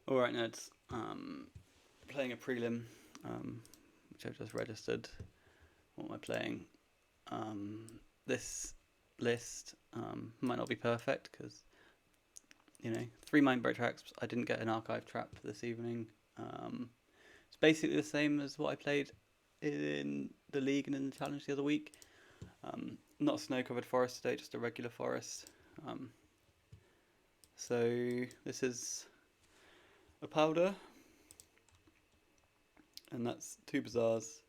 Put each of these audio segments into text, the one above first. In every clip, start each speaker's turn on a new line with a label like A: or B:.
A: Alright, nerds. Playing a prelim, which I've just registered. What am I playing? This list might not be perfect because, 3 Mindbreak tracks. I didn't get an archive trap this evening. It's basically the same as what I played in the league and in the challenge the other week. Not a snow-covered forest today, just a regular forest. So this is a powder, and that's 2 bazaars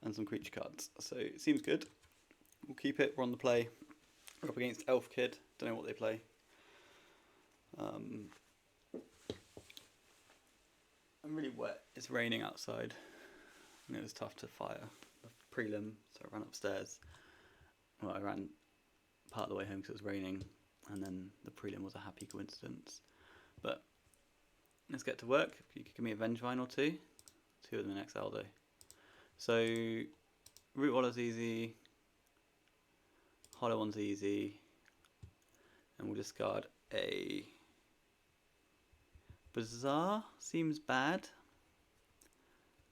A: and some creature cards. So it seems good. We'll keep it. We're on the play. We're up against Elf Kid. Don't know what they play. I'm really wet. It's raining outside. And it was tough to fire the prelim, so I ran upstairs. Well, I ran part of the way home because it was raining, and then the prelim was a happy coincidence. But let's get to work. If you could give me a Vengevine or 2 of them in XL though. So Root Waller's easy, Hollow one's easy, and we'll discard a Bazaar. Seems bad.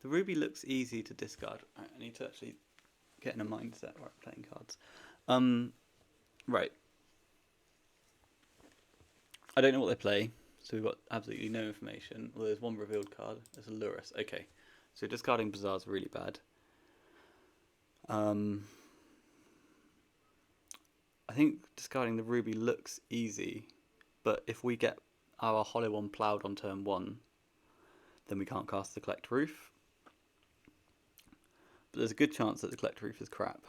A: The Ruby looks easy to discard. Right, I need to actually get in a mindset where I'm playing cards. Right. I don't know what they play, so we've got absolutely no information. Well, there's one revealed card. There's a Lurus. Okay, so discarding Bazaar is really bad. I think discarding the Ruby looks easy, but if we get our Hollow one ploughed on turn 1, then we can't cast the Collect Roof. But there's a good chance that the Collect Roof is crap,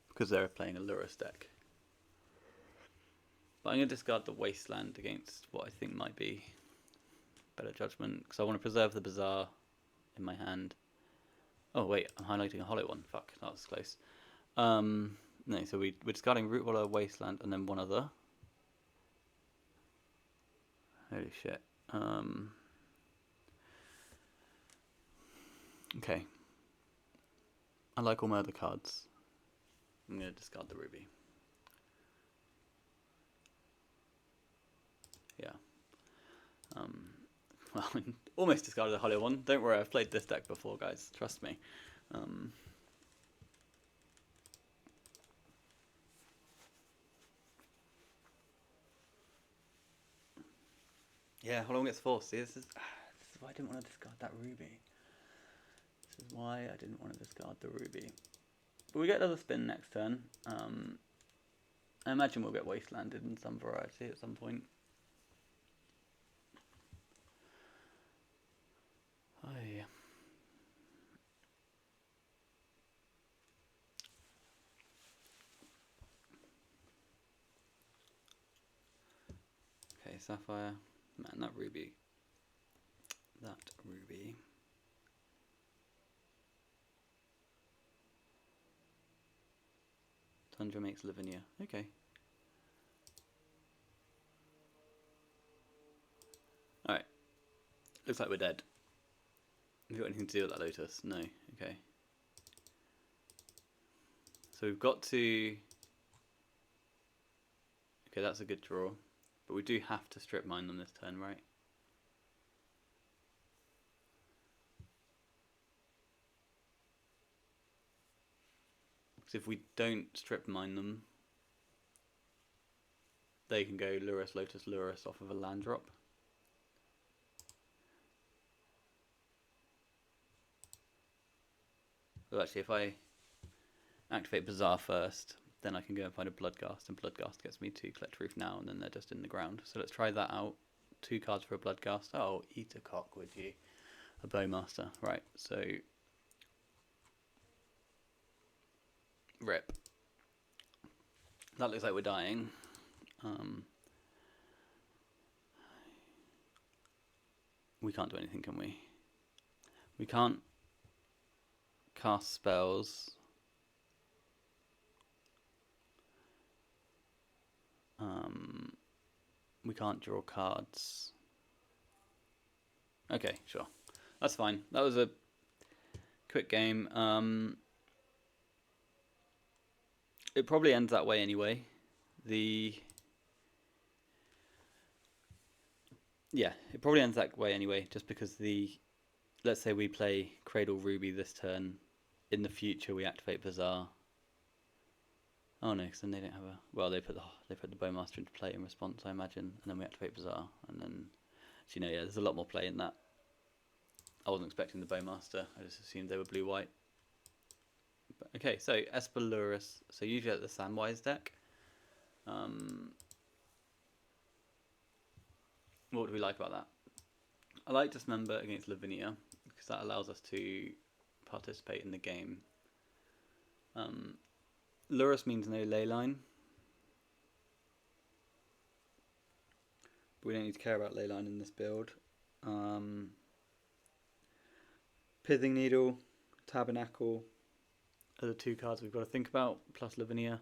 A: because they're playing a Lurus deck. But I'm going to discard the Wasteland against what I think might be better judgment, because I want to preserve the Bazaar in my hand. Oh wait, I'm highlighting a Hollow one. Fuck, that was close. No, so we're discarding Root Waller, Wasteland, and then one other. Holy shit. Okay. I like all my other cards. I'm going to discard the Ruby. Yeah. Well, I almost discarded the Hollow one. Don't worry, I've played this deck before, guys. Trust me. Yeah, Hollow one gets forced. See, this is why I didn't want to discard that Ruby. This is why I didn't want to discard the Ruby. But we get another spin next turn. I imagine we'll get Wastelanded in some variety at some point. Oh yeah. Okay, Sapphire. Man, that Ruby. That Ruby. Tundra makes Lavinia. Okay. Alright. Looks like we're dead. Have you got anything to do with that Lotus? No. Okay. So we've got to... Okay, that's a good draw. But we do have to strip mine them this turn, right? Because if we don't strip mine them, they can go Lurus, Lotus, Lurus off of a land drop. So actually, if I activate Bazaar first, then I can go and find a Bloodghast, and Bloodghast gets me 2 Collect Roof now, and then they're just in the ground. So let's try that out. 2 cards for a Bloodghast. Oh, eat a cock, would you? A Bowmaster. Right, so... Rip. That looks like we're dying. We can't do anything, can we? We can't cast spells. We can't draw cards. Okay, sure. That's fine. That was a quick game. It probably ends that way anyway. The yeah, it probably ends that way anyway, just because let's say we play Cradle Ruby this turn, in the future we activate Bazaar. Oh no, because then they don't have a, well, they put the Bowmaster into play in response, I imagine, and then we activate Bazaar, and then, so, yeah, there's a lot more play in that. I wasn't expecting the Bowmaster, I just assumed they were blue-white. Okay, so Esper Lurus, so usually at the Samwise deck. What do we like about that? I like Dismember against Lavinia, because that allows us to participate in the game. Lurus means no leyline. But we don't need to care about leyline in this build. Pithing Needle, Tabernacle are the two cards we've got to think about, plus Lavinia.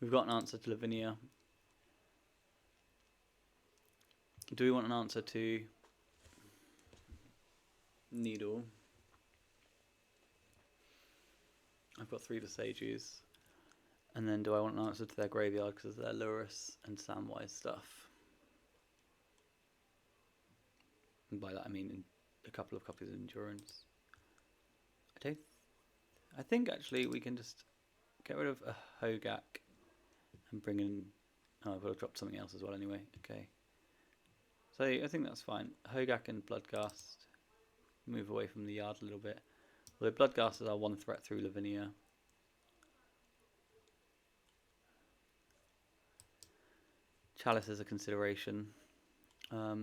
A: We've got an answer to Lavinia. Do we want an answer to Needle? I've got 3 Visages. And then do I want an answer to their graveyard because of their Lurus and Samwise stuff? And by that I mean a couple of copies of Endurance. I think actually we can just get rid of a Hogak and bring in, oh, I've got to drop something else as well anyway, okay. So I think that's fine. Hogak and Bloodghast, move away from the yard a little bit. Although Bloodghast is our one threat through Lavinia. Chalice is a consideration. Are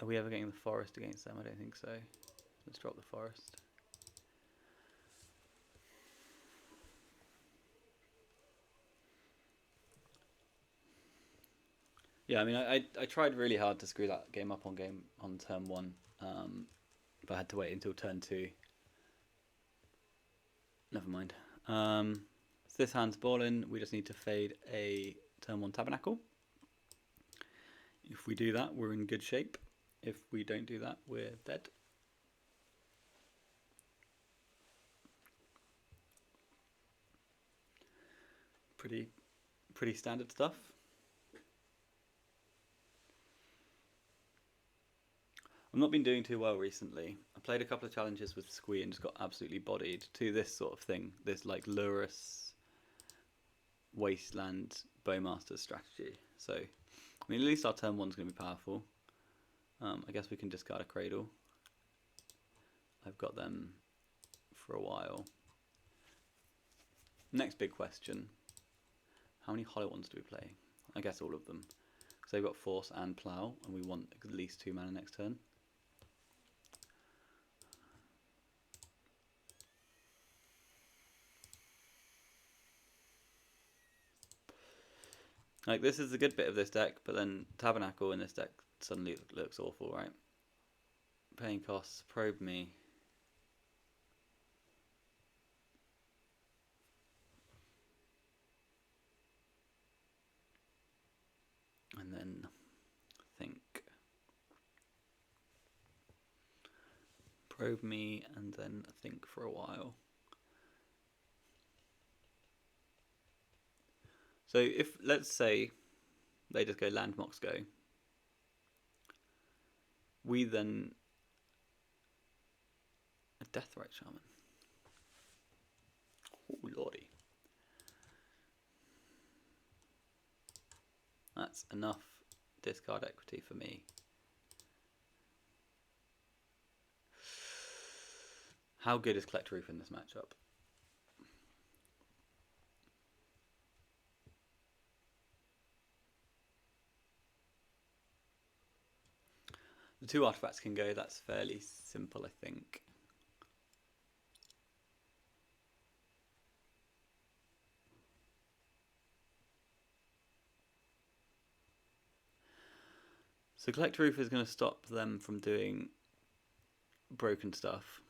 A: we ever getting the Forest against them? I don't think so. Let's drop the Forest. Yeah, I mean, I tried really hard to screw that game up on turn 1, but I had to wait until turn 2. Never mind. So this hand's balling. We just need to fade a turn 1 Tabernacle. If we do that, we're in good shape. If we don't do that, we're dead. Pretty standard stuff. I've not been doing too well recently. I played a couple of challenges with Squee and just got absolutely bodied to this sort of thing. This like Lurus Wasteland Bowmaster strategy. So, I mean, at least our turn 1's going to be powerful. I guess we can discard a Cradle. I've got them for a while. Next big question. How many hollow ones do we play? I guess all of them. So they've got Force and Plough, and we want at least 2 mana next turn. Like, this is a good bit of this deck, but then Tabernacle in this deck suddenly looks awful, right? Paying costs, Probe Me. And then think. Probe Me and then think for a while. So if, let's say, they just go Land Mox Go, we then a Deathrite Shaman. Oh lordy. That's enough discard equity for me. How good is Collect Roof in this matchup? The 2 artifacts can go, that's fairly simple, I think. So Collect Roof is going to stop them from doing broken stuff.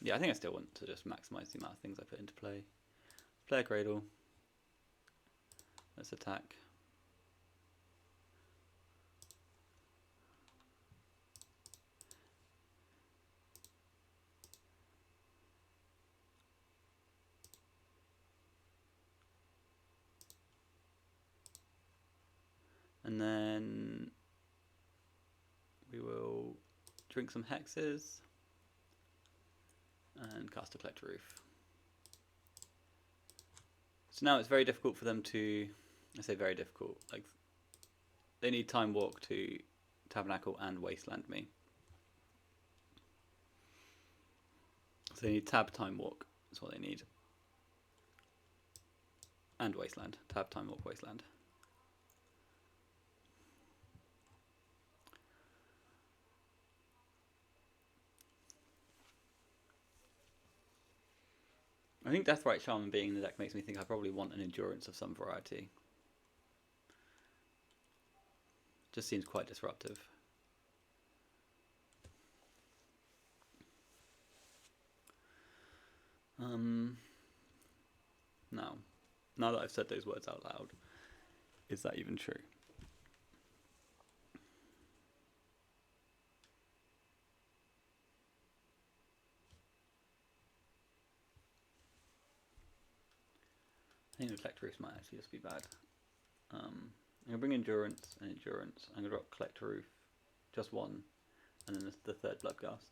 A: Yeah, I think I still want to just maximise the amount of things I put into play. Play a Cradle. Let's attack. And then we will drink some hexes and cast a Collector Roof. So now it's very difficult for them to, I say very difficult, like they need Time Walk to Tabernacle and Wasteland me. So they need Tab, Time Walk, that's what they need. And Wasteland, Tab, Time Walk, Wasteland. I think Deathrite Shaman being in the deck makes me think I probably want an Endurance of some variety. Just seems quite disruptive. Now that I've said those words out loud, is that even true? I think the Collector Roof might actually just be bad. I'm going to bring Endurance and Endurance. I'm going to drop Collector Roof, just one, and then the third Bloodghast.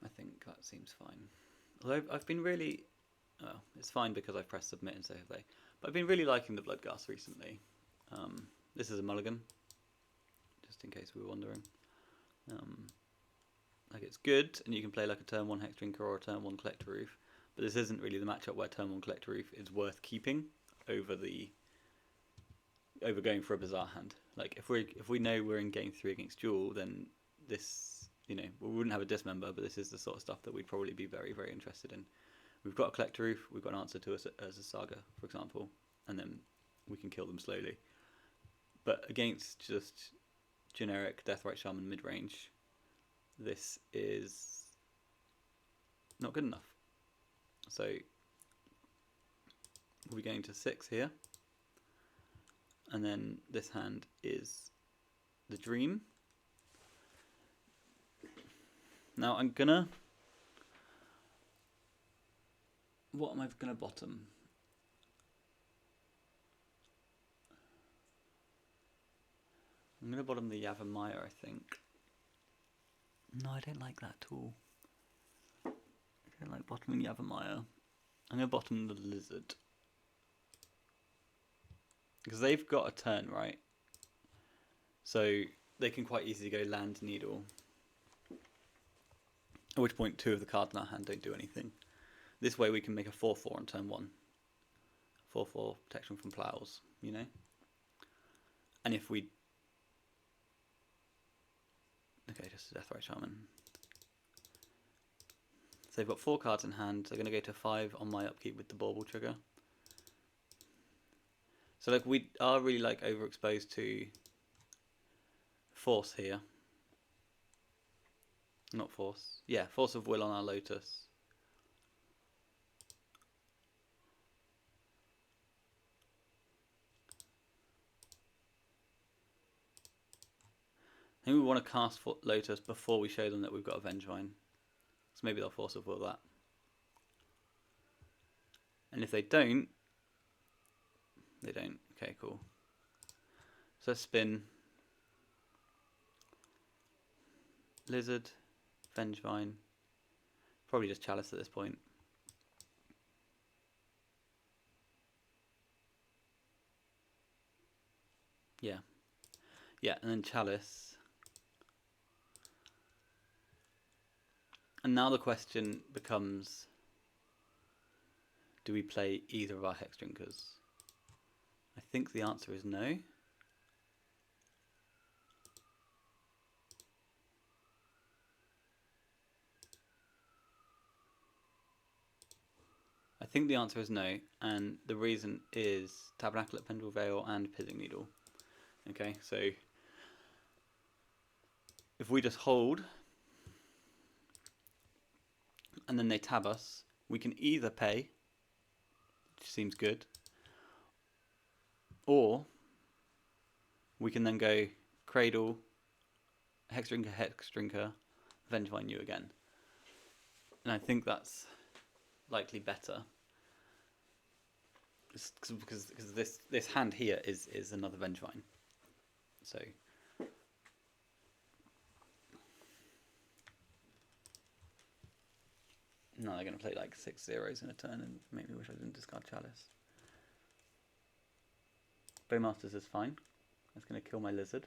A: I think that seems fine. Although I've been really, well, it's fine because I've pressed submit and so have they. But I've been really liking the Bloodghast recently. This is a mulligan, just in case we were wondering. Like it's good, and you can play like a turn 1 Hex Drinker or a turn 1 Collector Roof. But this isn't really the matchup where turn 1 Collector Roof is worth keeping over going for a Bizarre hand. Like if we know we're in game 3 against Duel, then this, you know, we wouldn't have a dismember, but this is the sort of stuff that we'd probably be very, very interested in. We've got a Collector Roof, we've got an answer to us as a Saga, for example, and then we can kill them slowly. But against just generic Deathrite Shaman mid-range, this is not good enough. So we'll be going to 6 here, and then this hand is the Dream. Now I'm gonna, what am I gonna bottom? I'm gonna bottom the Yavimaya, I think. No, I don't like that at all. I don't like bottoming Yavimaya. I'm gonna bottom the Lizard. Because they've got a turn, right? So they can quite easily go Land, Needle. At which point 2 of the cards in our hand don't do anything. This way we can make a 4/4 on turn 1. 4/4 protection from plows, you know? And if we... Okay, just a Deathrite Shaman. So they've got 4 cards in hand. They're going to go to 5 on my upkeep with the Bauble trigger. So like we are really like overexposed to Force here. Not Force. Yeah, Force of Will on our Lotus. I think we want to cast Lotus before we show them that we've got a Vengevine. So maybe they'll Force of Will that. And if they don't, they don't. Okay, cool. So spin. Lizard, Vengevine. Probably just Chalice at this point. Yeah. Yeah, and then Chalice. And now the question becomes, do we play either of our Hex Drinkers? I think the answer is no. I think the answer is no, and the reason is Tabernacle at Pendrell Vale and Pithing Needle. Okay, so if we just hold and then they tab us, we can either pay, which seems good, or we can then go Cradle, Hex Drinker, Vengevine you again. And I think that's likely better. because this hand here is another Vengevine. So no, they're going to play like 6 zeros in a turn and make me wish I didn't discard Chalice. Bowmasters is fine. That's going to kill my lizard.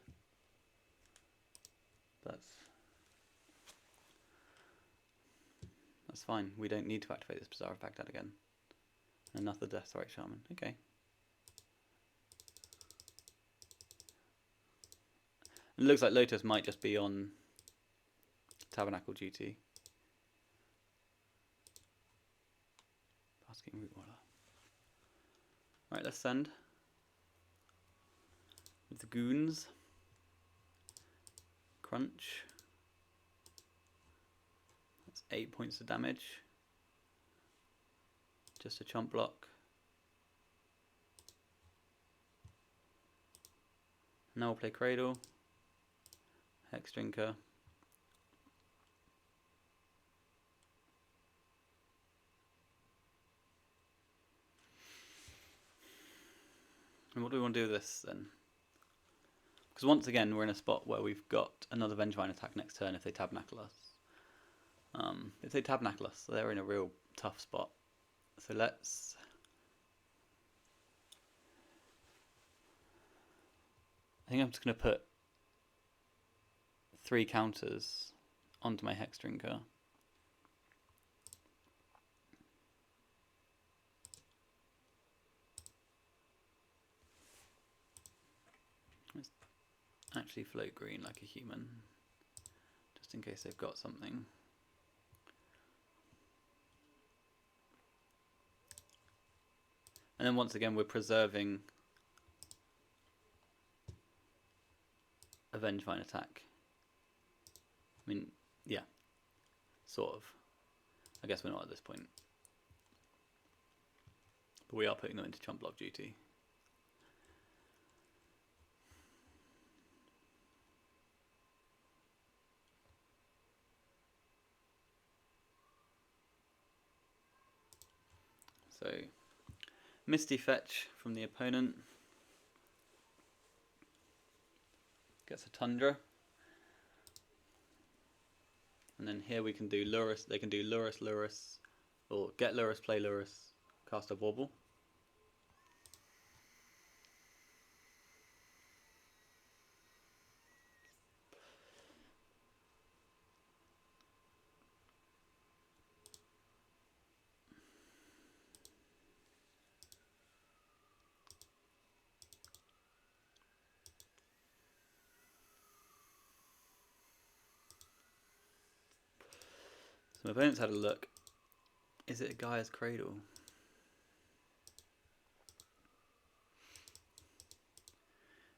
A: That's fine. We don't need to activate this Bazaar of Baghdad again. Another Deathrite Shaman. Okay. It looks like Lotus might just be on Tabernacle duty. Basking Root Waller. Right, let's send. With the goons. Crunch. That's 8 points of damage. Just a chump block. Now we'll play Cradle. Hex Drinker. And what do we want to do with this then? Because once again we're in a spot where we've got another Vengevine attack next turn if they Tabernacle us. If they Tabernacle us, they're in a real tough spot. So let's... I think I'm just going to put 3 counters onto my Hex Drinker. Let's actually float green like a human, just in case they've got something. And then once again we're preserving a Vengevine attack. I mean, yeah, sort of. I guess we're not at this point. But we are putting them into chump block duty. So, Misty Fetch from the opponent. Gets a Tundra. And then here we can do Lurrus. They can do Lurrus, Lurrus, or get Lurrus, play Lurrus, cast a Wobble. My opponent's had a look. Is it a Gaia's Cradle?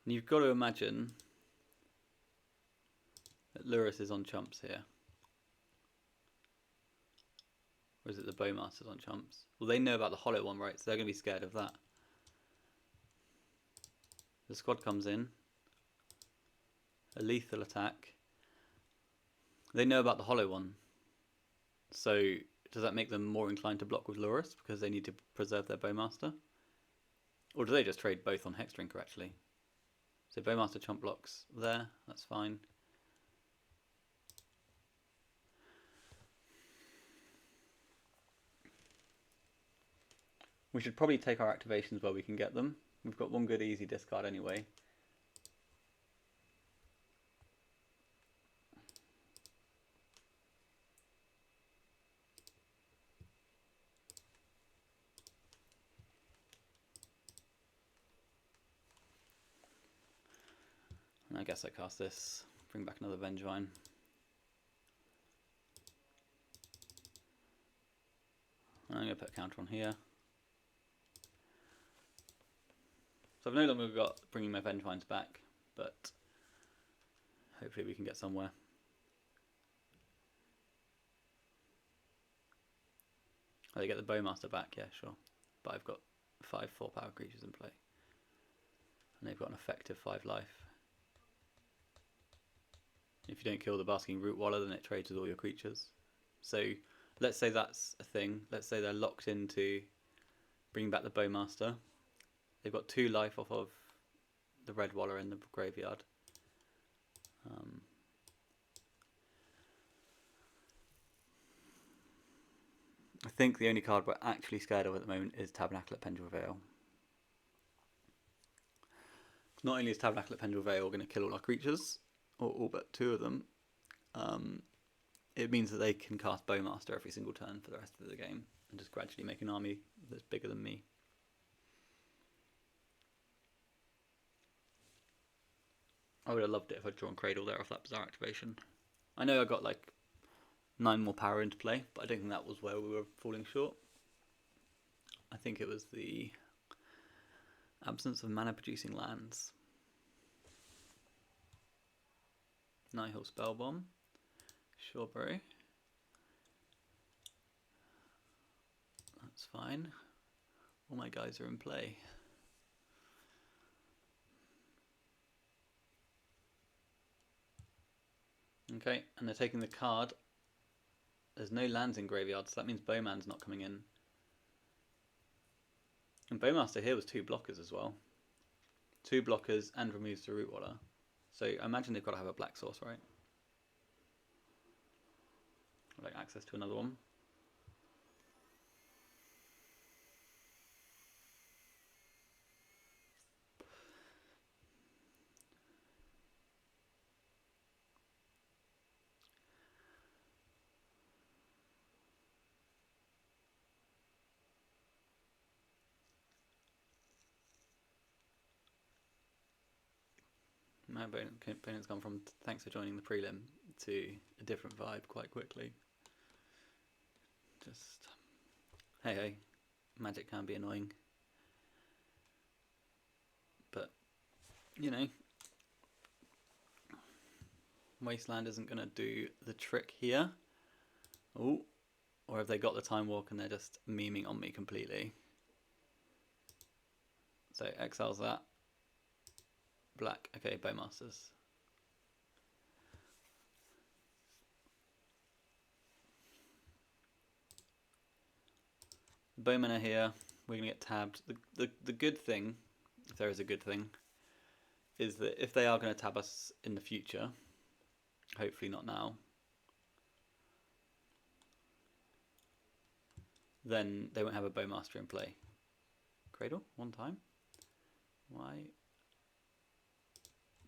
A: And you've got to imagine that Lurrus is on chumps here. Or is it the Bowmasters on chumps? Well, they know about the hollow one, right? So they're going to be scared of that. The squad comes in. A lethal attack. They know about the hollow one. So does that make them more inclined to block with Lurrus because they need to preserve their Bowmaster? Or do they just trade both on Hex Drinker actually? So Bowmaster chump blocks there, that's fine. We should probably take our activations where we can get them. We've got one good easy discard anyway. I guess I cast this, bring back another Vengevine. I'm going to put a counter on here. So I've no longer got bringing my Vengevines back, but hopefully we can get somewhere. Oh, they get the Bowmaster back, yeah, sure. But I've got 5 4-power creatures in play. And they've got an effective 5 life. If you don't kill the Basking Root Waller, then it trades with all your creatures. So let's say that's a thing. Let's say they're locked into bringing back the Bowmaster. They've got 2 life off of the Red Waller in the graveyard. I think the only card we're actually scared of at the moment is Tabernacle at Pendule Vale. Not only is Tabernacle at Pendule Vale going to kill all our creatures, or all but 2 of them, it means that they can cast Bowmaster every single turn for the rest of the game and just gradually make an army that's bigger than me. I would have loved it if I'd drawn Cradle there off that Bizarre activation. I know I got like 9 more power into play, but I don't think that was where we were falling short. I think it was the absence of mana producing lands. Nihil Spellbomb, Shawberry. That's fine. All my guys are in play. Okay, and they're taking the card. There's no lands in graveyard, so that means Bowman's not coming in. And Bowmaster here was 2 blockers as well. 2 blockers and removes the Root Waller. So I imagine they've got to have a black source, right? Like access to another one. My opponent's gone from thanks for joining the prelim to a different vibe quite quickly. Just, hey, magic can be annoying. But, you know, Wasteland isn't going to do the trick here. Oh, or have they got the Time Walk and they're just memeing on me completely? So exiles that. Black, okay, Bowmasters. Bowmen are here, we're going to get tabbed. The good thing, if there is a good thing, is that if they are going to tab us in the future, hopefully not now, then they won't have a Bowmaster in play. Cradle, 1 time. Why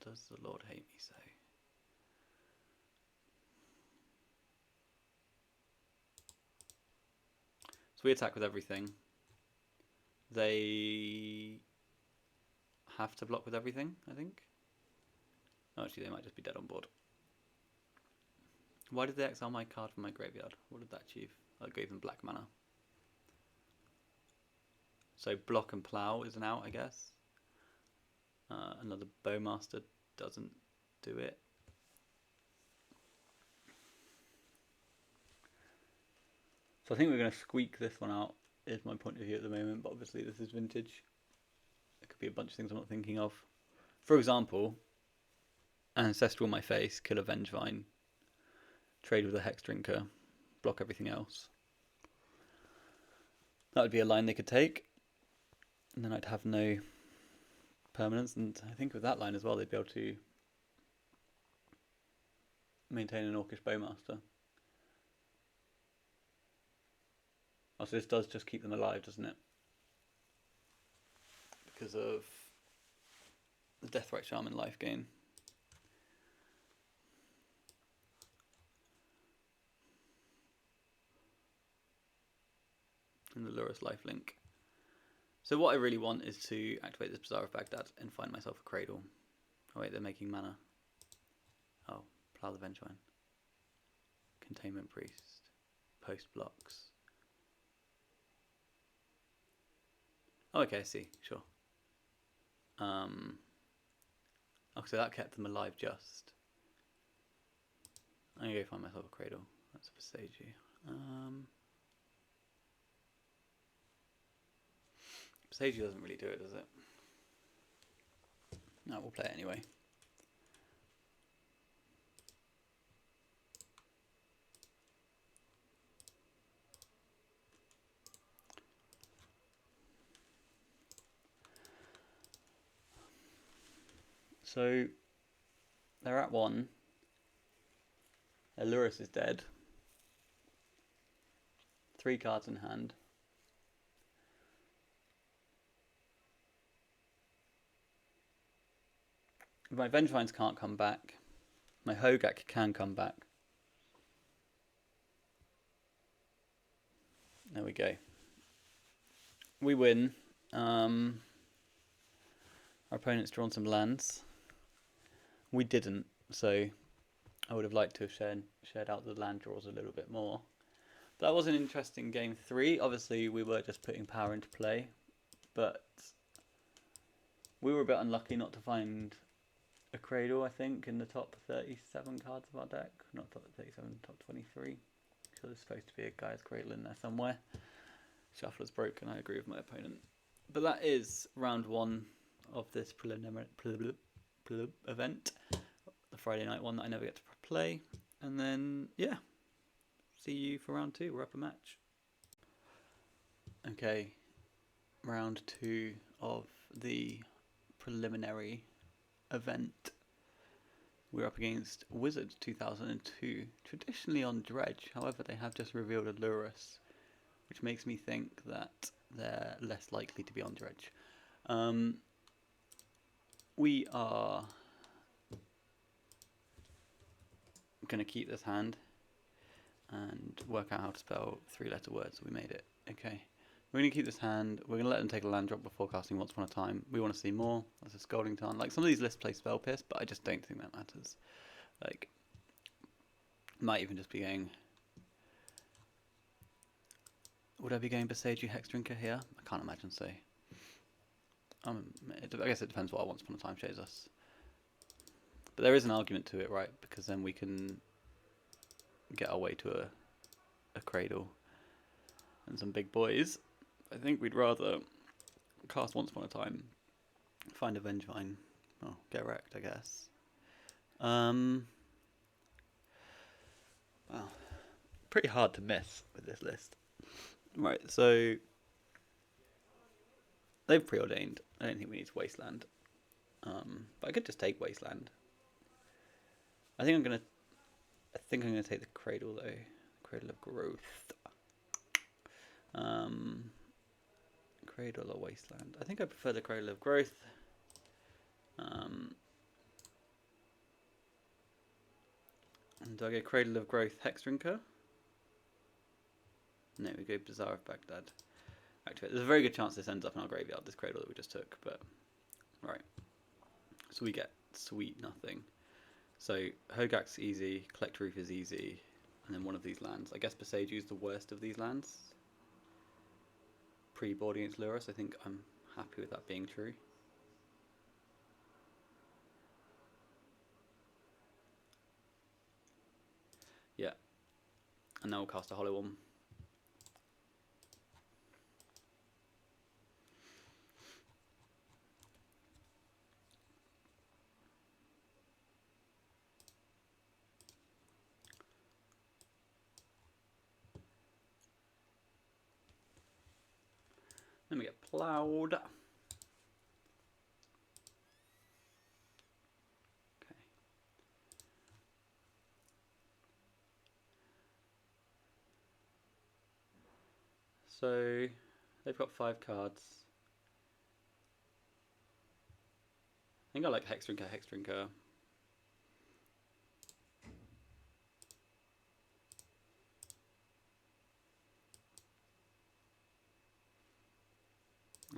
A: does the Lord hate me so? So we attack with everything. They have to block with everything, I think. Oh, actually, they might just be dead on board. Why did they exile my card from my graveyard? What did that achieve? I gave them black mana. So block and plow is an out, I guess. Another Bowmaster doesn't do it. So I think we're going to squeak this one out, is my point of view at the moment, but obviously this is vintage. There could be a bunch of things I'm not thinking of. For example, Ancestral my face, kill a Vengevine, trade with a Hex Drinker, block everything else. That would be a line they could take, and then I'd have no permanence, and I think with that line as well they'd be able to maintain an Orcish Bowmaster. Oh, so this does just keep them alive, doesn't it? Because of the Deathrite Charm and life gain. And the Lurus lifelink. So what I really want is to activate this Bazaar of Baghdad and find myself a Cradle. Oh wait, they're making mana. Oh, Plough the Vengevine. Containment Priest. Post blocks. Oh, okay, I see, sure. Oh, so that kept them alive just. I'm gonna go find myself a Cradle. That's a Passagiu. Passagiu doesn't really do it, does it? No, we'll play it anyway. So they're at 1. Their Lurus is dead. 3 cards in hand. My Vengevines can't come back. My Hogak can come back. There we go. We win. Our opponent's drawn some lands. We didn't, so I would have liked to have shared out the land draws a little bit more. That was an interesting game 3. Obviously, we were just putting power into play, but we were a bit unlucky not to find a Cradle, I think, in the top 37 cards of our deck. Not top 37, top 23. So there's supposed to be a guy's Cradle in there somewhere. Shuffler's broken, I agree with my opponent. But that is round 1 of this preliminary event. The Friday night one that I never get to play. And then, yeah, see you for round 2. We're up a match. Okay, round 2 of the preliminary event. We're up against Wizards 2002, traditionally on Dredge. However, they have just revealed a Lurus, which makes me think that they're less likely to be on Dredge. We are going to keep this hand and work out how to spell 3-letter words. We made it. Okay. We're going to keep this hand. We're going to let them take a land drop before casting Once Upon a Time. We want to see more. That's a Scalding Tarn. Like, some of these lists play Spell Pierce, but I just don't think that matters. Like, might even just be going... Would I be going Boseiju Hexdrinker here? I can't imagine so. I guess it depends what Once Upon a Time shows us. But there is an argument to it, right? Because then we can get our way to a Cradle and some big boys. I think we'd rather cast Once Upon a Time, find a Vengevine, well, get wrecked, I guess. Wow. Pretty hard to miss with this list. Right, so they've preordained. I don't think we need to Wasteland. But I could just take Wasteland. I think I'm gonna take the Cradle though. Cradle of Growth. Cradle or Wasteland. I think I prefer the Cradle of Growth. And do I go Cradle of Growth Hexdrinker? No, we go Bazaar of Baghdad. Activate. There's a very good chance this ends up in our graveyard, this Cradle that we just took, but... Right. So we get sweet nothing. So Hogak's easy, Collect Roof is easy, and then one of these lands. I guess Boseiju is the worst of these lands. Pre-board against Lurus, I think I'm happy with that being true. Yeah. And now we'll cast a Hollow One. Then we get Ploughed. Okay. So they've got 5 cards. I think I like Hexdrinker.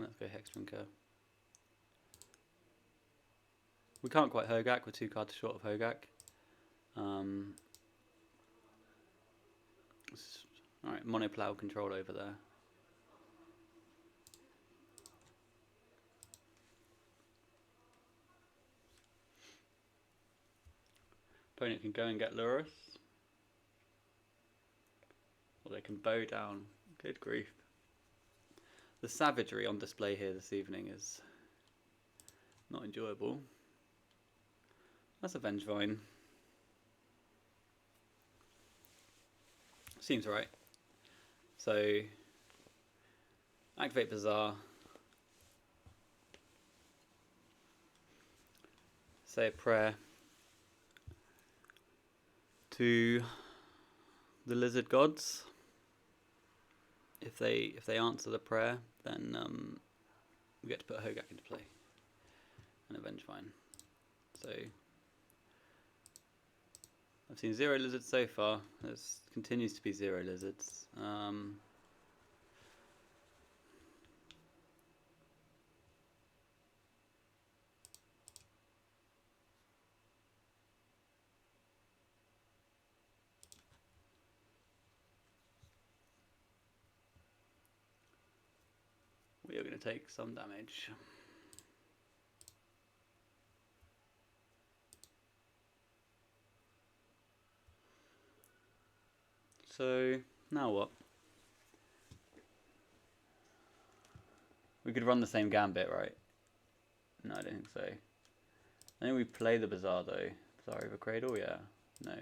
A: Let's go Hexdrinker. We can't quite Hogak, we're 2 cards short of Hogak. Alright, Monoplow control over there. Opponent can go and get Lurus. Or they can bow down. Good grief. The savagery on display here this evening is not enjoyable. That's a Vengevine. Seems right. So, activate Bazaar. say a prayer to the lizard gods. If they answer the prayer, then we get to put Hogak into play and Avengevine. So I've seen 0 lizards so far. There continues to be 0 lizards. We are going to take some damage. So now what? We could run the same gambit, right? No, I don't think so. I think we play the Bazaar though. Bazaar over Cradle, yeah. No.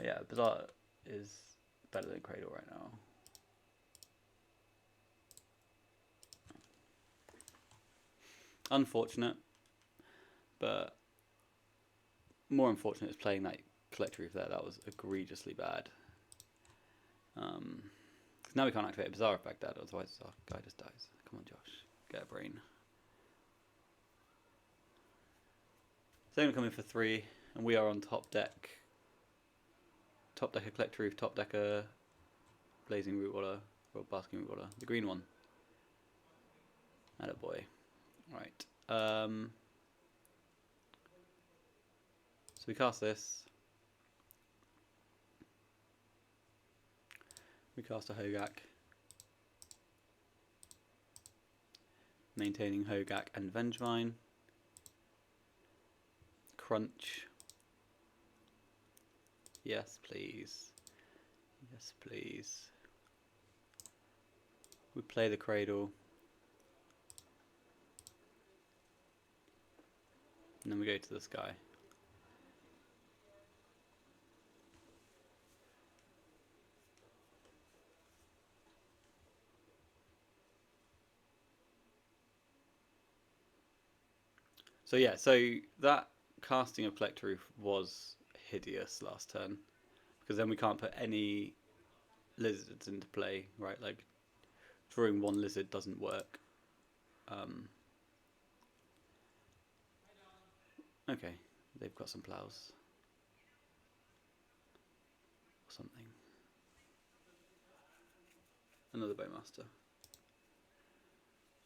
A: Yeah, Bazaar is better than Cradle right now. Unfortunate, but more unfortunate is playing that Collector Reef there. That was egregiously bad. Because now we can't activate a Bazaar of Baghdad, otherwise our guy just dies. Come on, Josh, get a brain. So they're going to come in for 3, and we are on top deck. Top decker Collector Reef, top decker Blazing Root Water, or Basking Root Water, the green one. Attaboy. Right. So we cast this. We cast a Hogak. Maintaining Hogak and Vengevine. Crunch. Yes, please. Yes, please. We play the Cradle. And then we go to the sky. So yeah, so that casting of Collector Roof was hideous last turn. Because then we can't put any lizards into play, right? Like, drawing 1 lizard doesn't work. Okay, they've got some plows. Or something. Another Bowmaster.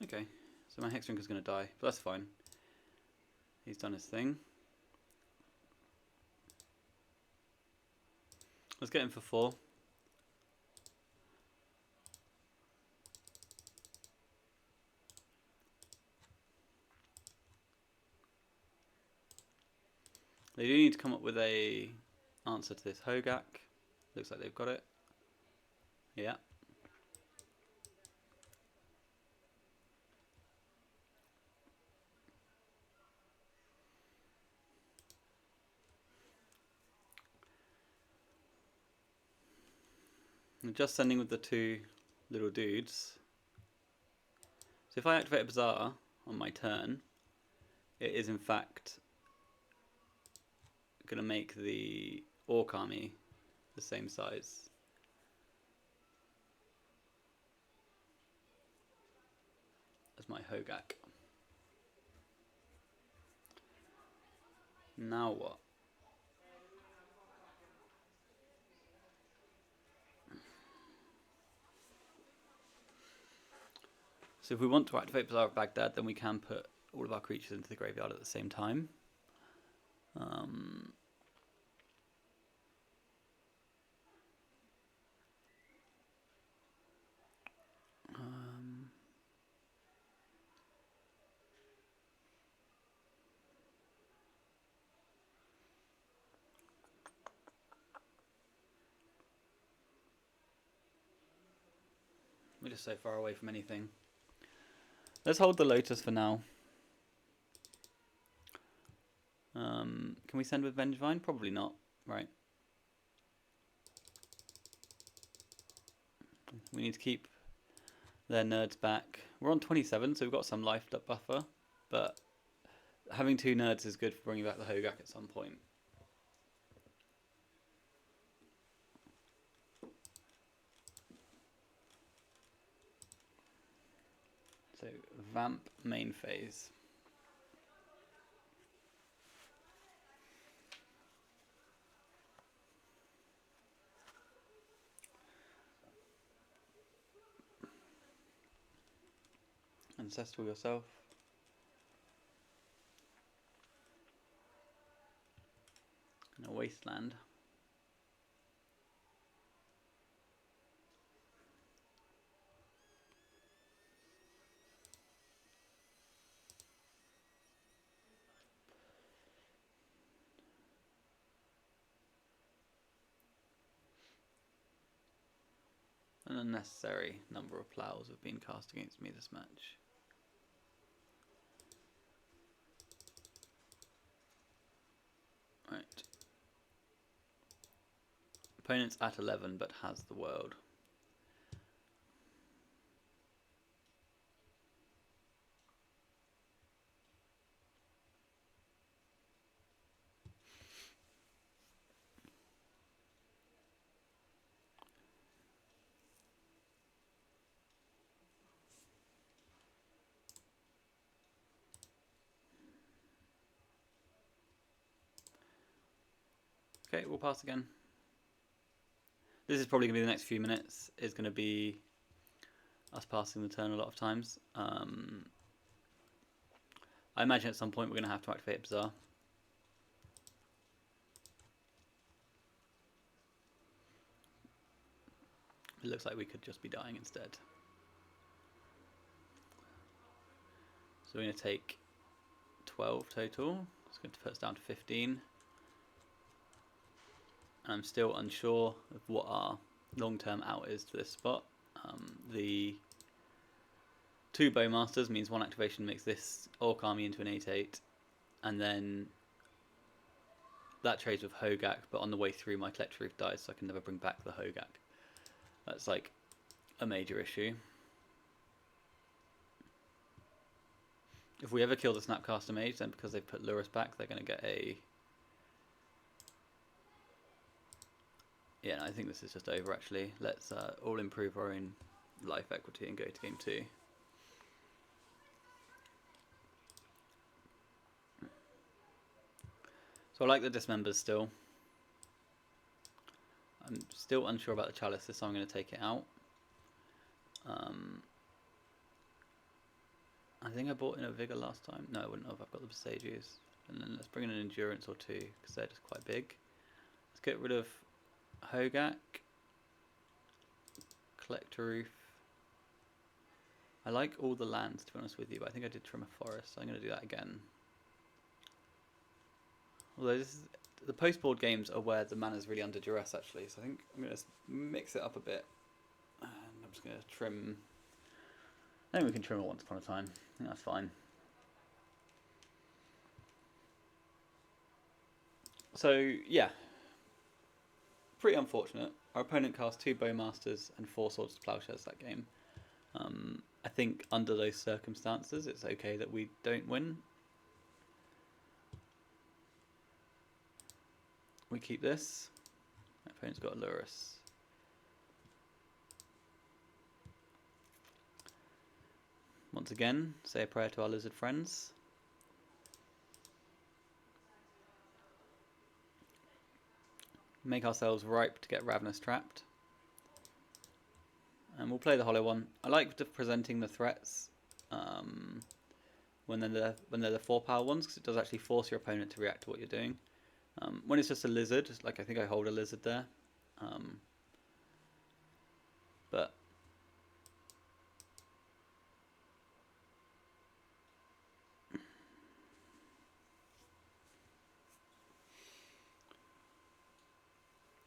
A: Okay, so my Hexdrinker's going to die, but that's fine. He's done his thing. Let's get him for 4. They do need to come up with a answer to this Hogak. Looks like they've got it. Yeah. I'm just sending with the 2 little dudes. So if I activate a Bazaar on my turn, it is in fact going to make the Orc army the same size. As my Hogak. Now what? So if we want to activate Bazaar of Baghdad, then we can put all of our creatures into the graveyard at the same time. We're just so far away from anything. Let's hold the Lotus for now. Can we send with Vengevine? Probably not, right? We need to keep their nerds back. We're on 27, so we've got some life buffer, but having 2 nerds is good for bringing back the Hogak at some point. So, Vamp main phase. Ancestral yourself. In a wasteland. An unnecessary number of plows have been cast against me this match. Right. Opponent's at 11 but has the world. Okay, we'll pass again. This is probably going to be the next few minutes. Is going to be us passing the turn a lot of times. I imagine at some point we're going to have to activate Bazaar. It looks like we could just be dying instead. So we're going to take 12 total. It's going to put us down to 15. I'm still unsure of what our long-term out is to this spot. The 2 Bowmasters means 1 activation makes this Orc army into an 8/8, and then that trades with Hogak, but on the way through my Collector Reef dies, so I can never bring back the Hogak. That's like a major issue. If we ever kill the Snapcaster Mage, then because they've put Lurus back, they're going to get a... Yeah, no, I think this is just over actually. Let's all improve our own life equity and go to game 2. So I like the Dismembers still. I'm still unsure about the Chalice, so I'm going to take it out. I think I bought in a Vigor last time. No, I wouldn't have. I've got the Besages. And then let's bring in an Endurance or 2, because they're just quite big. Let's get rid of Hogak. Collector Roof. I like all the lands, to be honest with you, but I think I did trim a forest, so I'm going to do that again. Although this is, the post-board games are where the mana's really under duress, actually, so I think I'm going to mix it up a bit. And I'm just going to trim... I think we can trim it once upon a time. I think that's fine. So, yeah. Pretty unfortunate. Our opponent cast 2 Bowmasters and 4 Swords to Plowshares that game. I think under those circumstances, it's okay that we don't win. We keep this. My opponent's got a Lurus. Once again, say a prayer to our lizard friends. Make ourselves ripe to get Ravenous trapped. And we'll play the hollow one. I like presenting the threats when they're the 4-power ones, because it does actually force your opponent to react to what you're doing. When it's just a lizard, like I think I hold a lizard there. But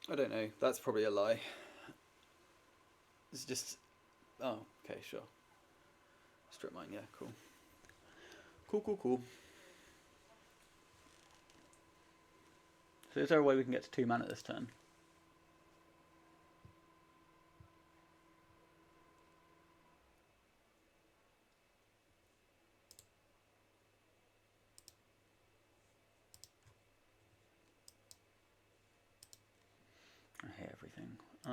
A: I don't know. That's probably a lie. It's just... Oh, okay, sure. Strip mine, yeah, cool. Cool. So is there a way we can get to 2 mana this turn? So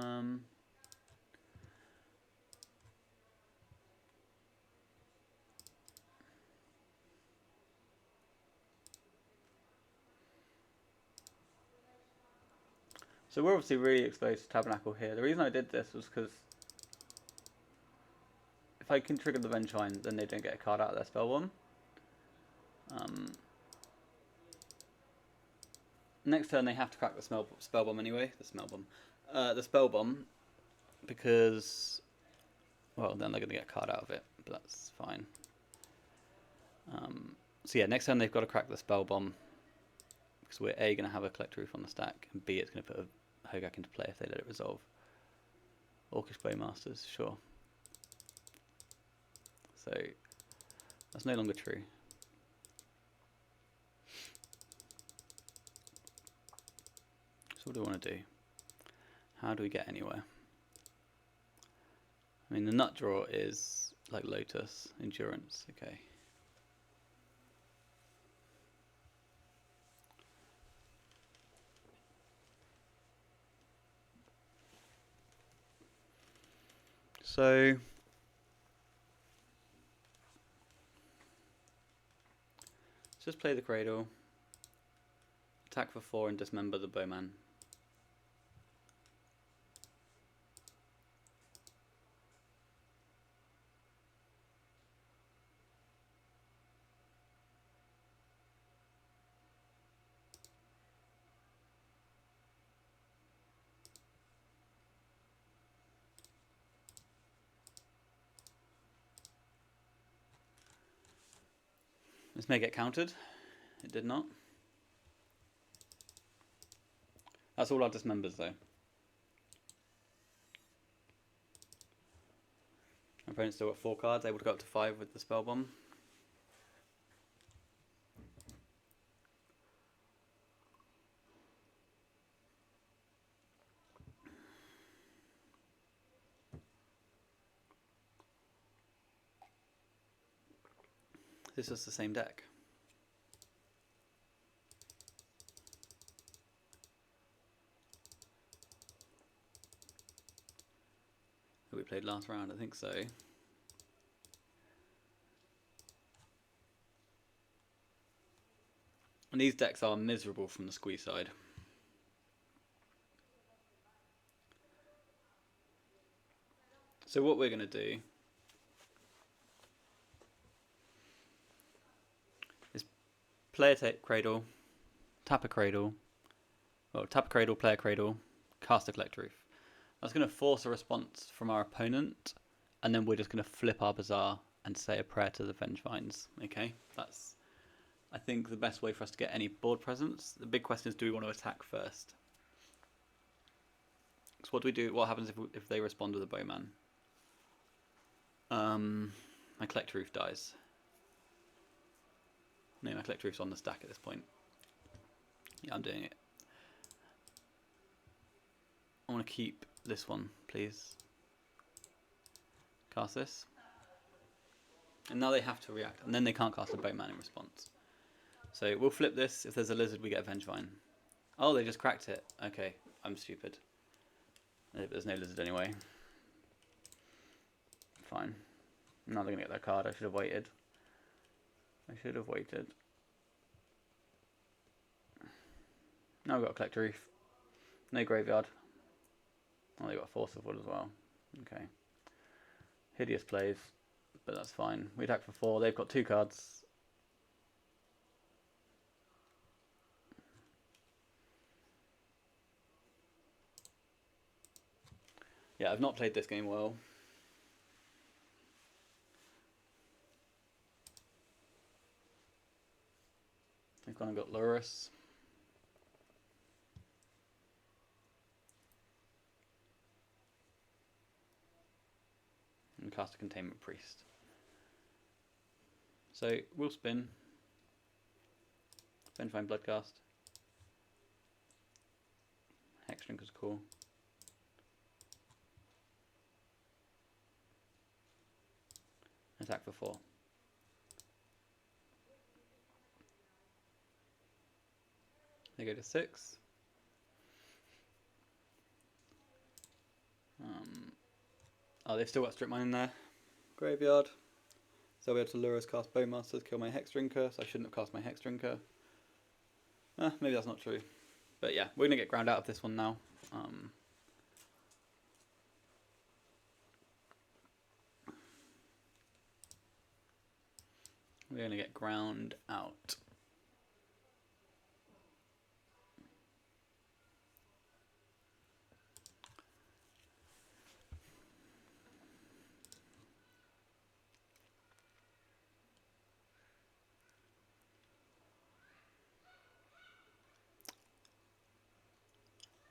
A: we're obviously really exposed to Tabernacle here. The reason I did this was because if I can trigger the Vengevine, then they don't get a card out of their spell bomb. Next turn they have to crack the spell bomb anyway. The spell bomb, because well then they're going to get a card out of it, but that's fine. So yeah, next turn they've got to crack the spell bomb because we're A, going to have a Collect Roof on the stack, and B, it's going to put a Hogak into play if they let it resolve. Orcish Bowmasters, sure. So that's no longer true. So what do we want to do? How do we get anywhere? I mean, the nut draw is like Lotus, Endurance, okay. So let's just play the Cradle, attack for 4 and dismember the Bowman. This may get countered. It did not. That's all our dismembers though. My opponent's still got 4 cards, able to go up to 5 with the spell bomb. This is the same deck. That we played last round, I think so. And these decks are miserable from the squeeze side. So what we're going to do is play a Cradle, tap a Cradle, well, tap a Cradle, play a Cradle, cast a Collect Roof. That's going to force a response from our opponent, and then we're just going to flip our Bazaar and say a prayer to the Vengevines. Okay, that's, I think, the best way for us to get any board presence. The big question is, do we want to attack first? So what do we do? What happens if they respond with a Bowman? My Collect Roof dies. No, my Collect Roof's on the stack at this point. Yeah, I'm doing it. I want to keep this one, please. Cast this. And now they have to react, and then they can't cast a Bowman in response. So we'll flip this. If there's a lizard, we get a Vengevine. Oh, they just cracked it. Okay, I'm stupid. There's no lizard anyway. Fine. Now they're going to get their card. I should have waited. Now we've got a Collect Roof. No graveyard. Oh, they've got a Force of Wood as well. Okay. Hideous plays, but that's fine. We attack for 4. They've got 2 cards. Yeah, I've not played this game well. They've gone and got Lurrus. And cast a Containment Priest. So we'll spin. Vengevine Bloodcast. Hexdrink is cool. Attack for 4. They go to 6. Oh, they've still got strip mine in their graveyard. So I'll be able to lure us, cast Bowmasters, kill my Hex Drinker, so I shouldn't have cast my Hex Drinker. Maybe that's not true. But yeah, we're going to get ground out of this one now. We're going to get ground out.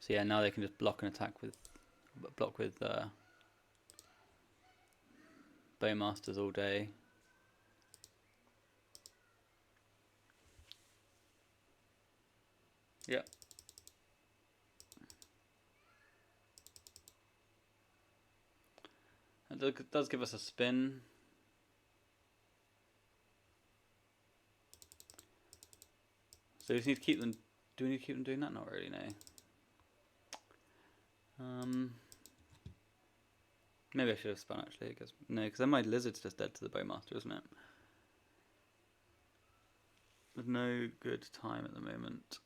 A: So yeah, now they can just block and attack with Bowmasters all day. Yeah. It does give us a spin. So we just need to keep them. Do we need to keep them doing that? Not really, no. Maybe I should have spun actually, because no, because then my lizard's just dead to the Bowmaster, isn't it? There's no good time at the moment.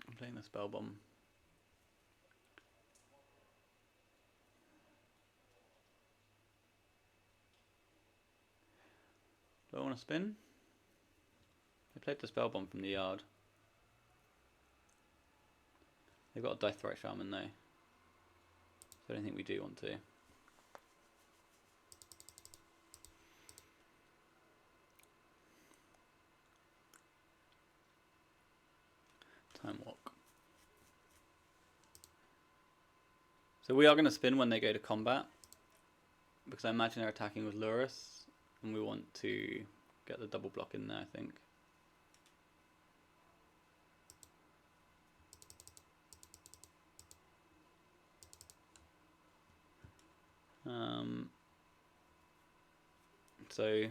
A: I'm playing the Spell Bomb. Do I want to spin? I played the Spell Bomb from the yard. They've got a Deathrite Shaman though. So I don't think we do want to. Time Walk. So we are going to spin when they go to combat, because I imagine they're attacking with Lurus, and we want to get the double block in there, I think. So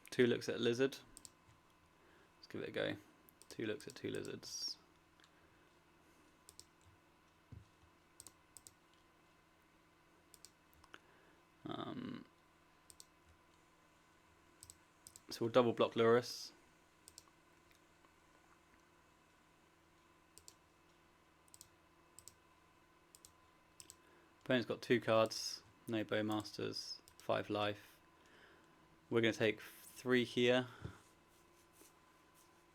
A: 2 looks at a lizard. Let's give it a go. 2 looks at 2 lizards. So we'll double block Lurus. Opponent's got 2 cards, no Bowmasters, 5 life. We're going to take 3 here,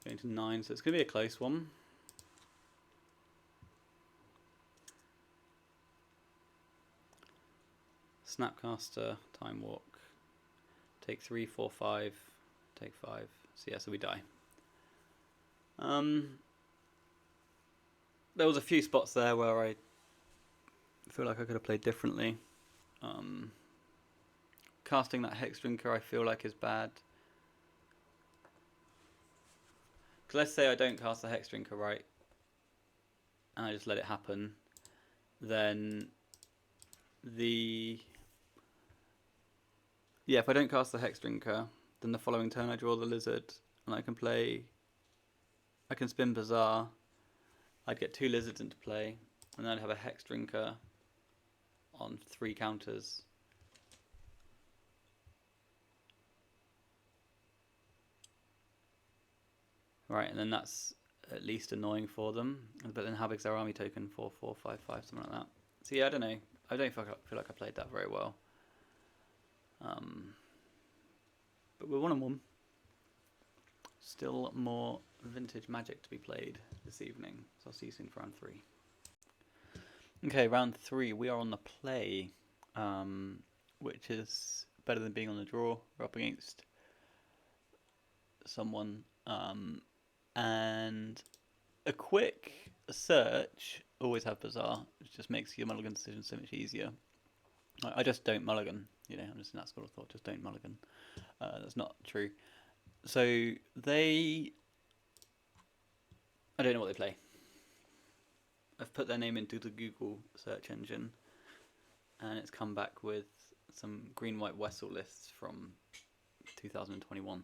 A: going to 9, so it's going to be a close one. Snapcaster, Time Walk, take 3, 4, 5, take 5. So yeah, so we die. There was a few spots there where I feel like I could have played differently. Casting that Hex Drinker I feel like is bad. Because let's say I don't cast the Hex Drinker right, and I just let it happen, then if I don't cast the Hex Drinker, then the following turn I draw the Lizard, and I can spin Bazaar, I'd get 2 Lizards into play, and then I'd have a Hex Drinker on 3 counters. Right, and then that's at least annoying for them. But then how big's their army token? 4, 4, 5, 5, something like that. So yeah, I don't know. I don't feel like I played that very well. But we're 1-1. Still more vintage Magic to be played this evening. So I'll see you soon for round 3. Okay, round 3. We are on the play, which is better than being on the draw. We're up against someone. And a quick search, always have Bazaar, which just makes your mulligan decision so much easier. I just don't mulligan, I'm just in that school of thought, just don't mulligan. That's not true. So I don't know what they play. I've put their name into the Google search engine, and it's come back with some green-white Wessel lists from 2021.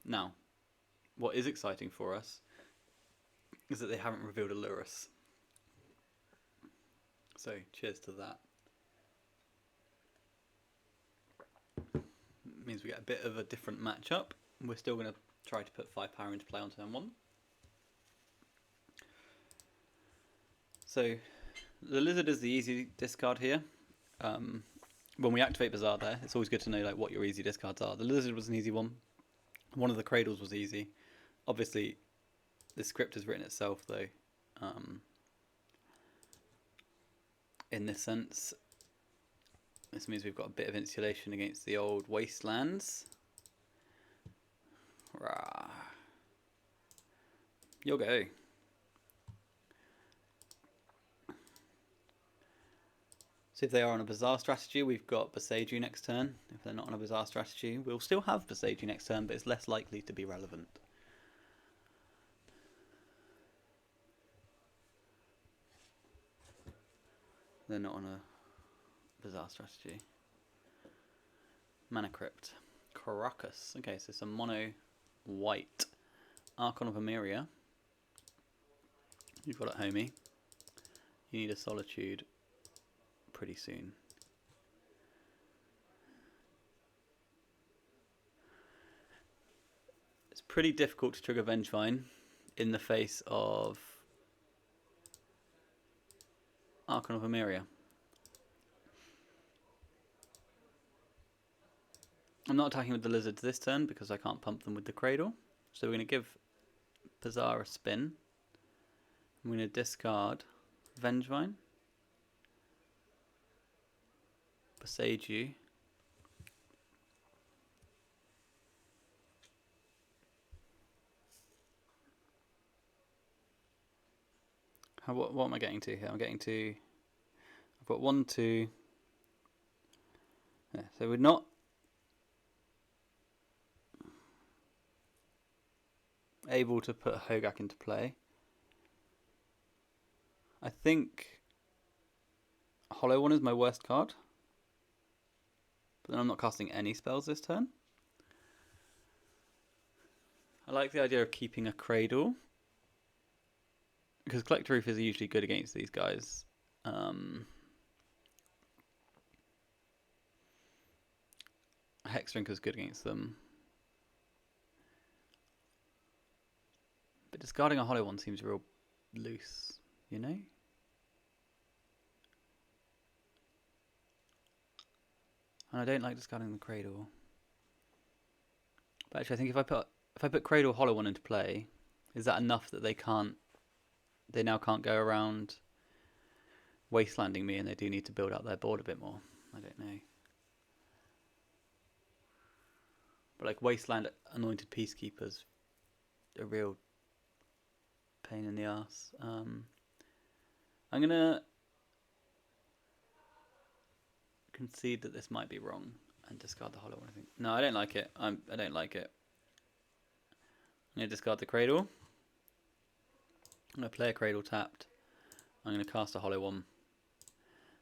A: Now, what is exciting for us is that they haven't revealed a Lurus. So cheers to that. Means we get a bit of a different matchup. We're still going to try to put 5 power into play on turn 1. So the Lizard is the easy discard here. When we activate Bazaar there, it's always good to know like what your easy discards are. The Lizard was an easy one. One of the Cradles was easy. Obviously, the script has written itself though. In this sense, this means we've got a bit of insulation against the old wastelands. Rah. You'll go. So if they are on a Bazaar strategy, we've got Boseiju next turn. If they're not on a Bazaar strategy, we'll still have Boseiju next turn, but it's less likely to be relevant. They're not on a Bazaar strategy. Mana Crypt. Caracas. Okay, so some mono white. Archon of Emeria. You've got it, homie. You need a Solitude pretty soon. It's pretty difficult to trigger Vengevine in the face of Archon of Emeria. I'm not attacking with the Lizards this turn because I can't pump them with the Cradle. So we're going to give Bazaar a spin. I'm going to discard Vengevine, Boseiju, what am I getting to here? I'm getting to, I've got 1, 2, yeah, so we're not able to put Hogak into play. I think Hollow One is my worst card, but then I'm not casting any spells this turn. I like the idea of keeping a Cradle, because Collector Roof is usually good against these guys. Hexdrinker is good against them. But discarding a Hollow One seems real loose, you know? And I don't like discarding the Cradle. But actually I think if I put Cradle Hollow One into play, is that enough that they now can't go around wastelanding me, and they do need to build out their board a bit more? I don't know. But like Wasteland Anointed Peacekeepers, a real pain in the ass. I'm gonna concede that this might be wrong and discard the Hollow One. I think. No, I don't like it. I don't like it. I'm gonna discard the Cradle. I'm gonna play a Cradle tapped. I'm gonna cast a Hollow One.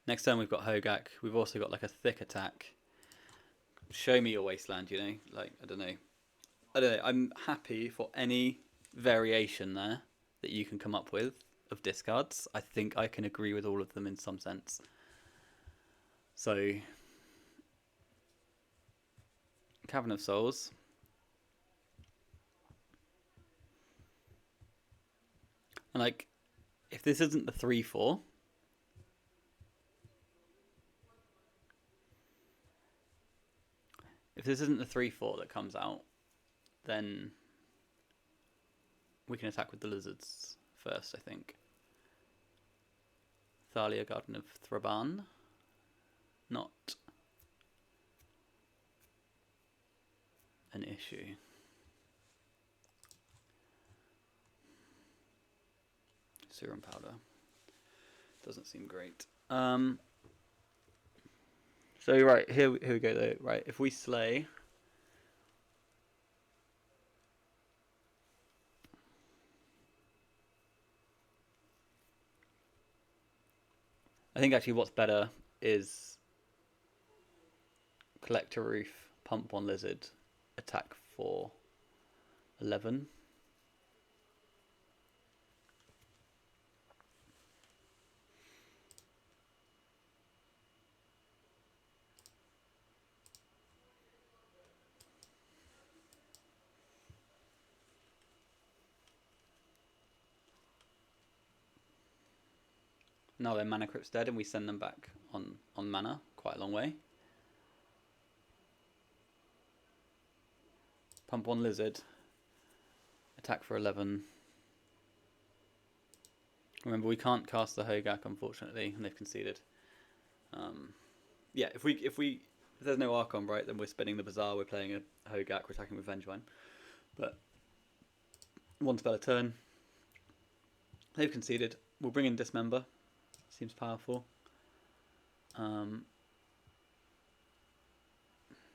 A: Next turn we've got Hogak. We've also got like a thick attack. Show me your wasteland, you know? Like, I don't know. I'm happy for any variation there that you can come up with of discards. I think I can agree with all of them in some sense. So, Cavern of Souls. And like, if this isn't the 3/4, if this isn't the 3/4 that comes out, then we can attack with the Lizards first, I think. Thalia, Garden of Thraban. Not an issue. Serum Powder. Doesn't seem great. So right, here we go though. Right, if we slay, I think actually what's better is Collector Roof, pump 1 Lizard, attack for 11. Now their mana crypt's dead and we send them back on mana, quite a long way. Pump 1 lizard. Attack for 11. Remember, we can't cast the Hogak, unfortunately, and they've conceded. Yeah, if there's no Archon, right, then we're spinning the Bazaar, we're playing a Hogak, we're attacking with Vengevine. But one spell a turn. They've conceded. We'll bring in Dismember. Seems powerful.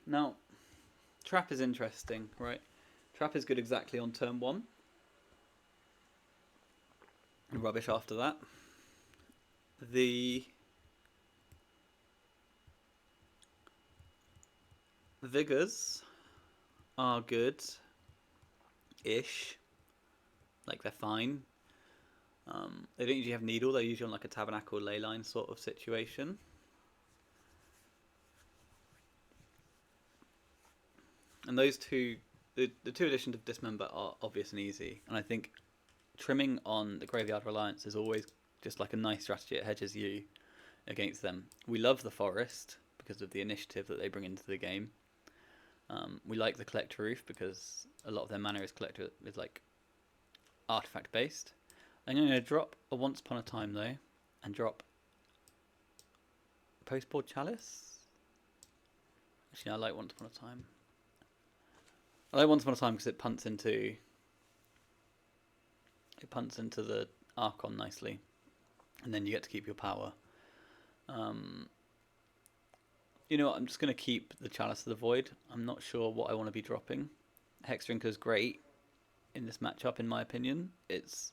A: Now, Trap is interesting, right? Trap is good exactly on turn 1. And rubbish after that. The Vigors are good-ish. Like, they're fine. They don't usually have Needle, they're usually on like a Tabernacle Leyline sort of situation. And those two, the two additions of Dismember are obvious and easy. And I think trimming on the Graveyard Reliance is always just like a nice strategy. It hedges you against them. We love the Forest because of the initiative that they bring into the game. We like the Collector Roof because a lot of their mana is like artifact based. I'm going to drop a Once Upon a Time though, and drop Postboard Chalice. Actually, I like Once Upon a Time. I like Once Upon a Time because it punts into the Archon nicely, and then you get to keep your power. You know what? I'm just going to keep the Chalice of the Void. I'm not sure what I want to be dropping. Hexdrinker's great in this matchup, in my opinion. It's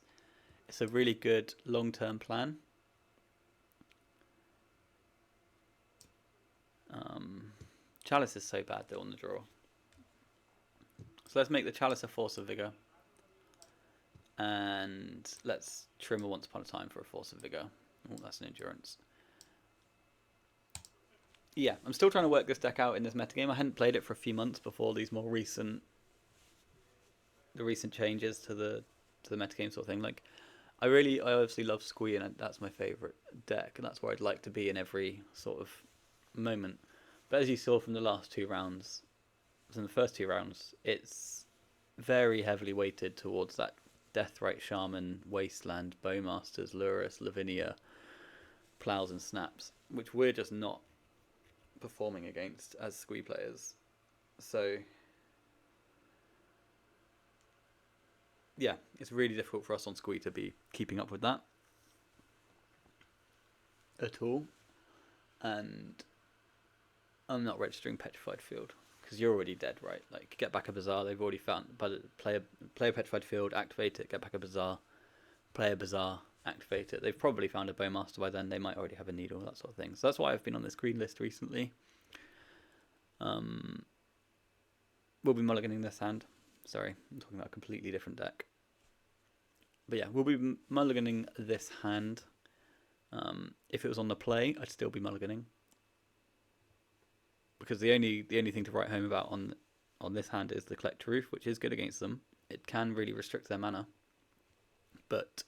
A: a really good long-term plan. Chalice is so bad though on the draw. So let's make the Chalice a Force of Vigor. And let's trim a Once Upon a Time for a Force of Vigor. Oh, that's an Endurance. Yeah, I'm still trying to work this deck out in this metagame. I hadn't played it for a few months before these more recent changes to the metagame sort of thing. Like, I obviously love Squee, and that's my favourite deck, and that's where I'd like to be in every sort of moment. But as you saw from the last 2 rounds, from the first 2 rounds, it's very heavily weighted towards that Deathrite Shaman, Wasteland, Bowmasters, Lurus, Lavinia, Plows and Snaps, which we're just not performing against as Squee players. So yeah, it's really difficult for us on Squee to be keeping up with that at all. And I'm not registering Petrified Field because you're already dead, right? Like, get back a Bazaar. They've already found, but play a Petrified Field, activate it, get back a Bazaar, play a Bazaar, activate it. They've probably found a Bowmaster by then. They might already have a Needle, that sort of thing. So that's why I've been on this green list recently. We'll be mulliganing this hand. Sorry, I'm talking about a completely different deck. But yeah, we'll be mulliganing this hand. If it was on the play, I'd still be mulliganing. Because the only thing to write home about on this hand is the Collector Roof, which is good against them. It can really restrict their mana. But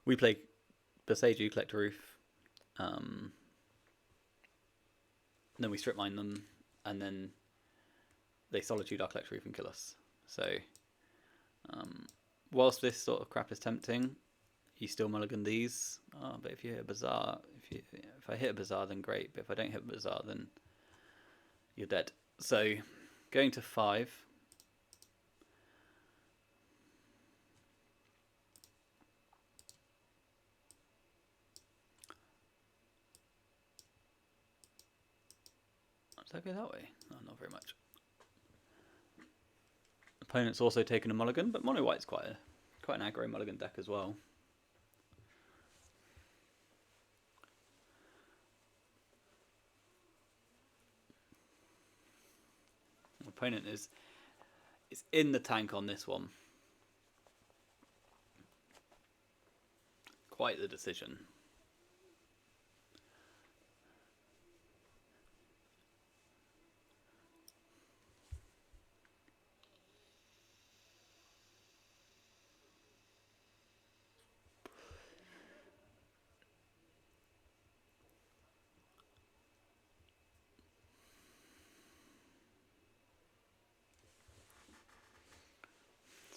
A: we play Boseiju, Collector Roof, then we strip mine them, and then they Solitude our Collector Roof and kill us. So whilst this sort of crap is tempting, you still mulligan these. But if you hit a Bazaar, if I hit a Bazaar, then great. But if I don't hit a Bazaar, then you're dead. So going to 5. Does that go that way? No, not very much. Opponent's also taken a mulligan, but mono white's quite an aggro mulligan deck as well. Opponent is in the tank on this one. Quite the decision.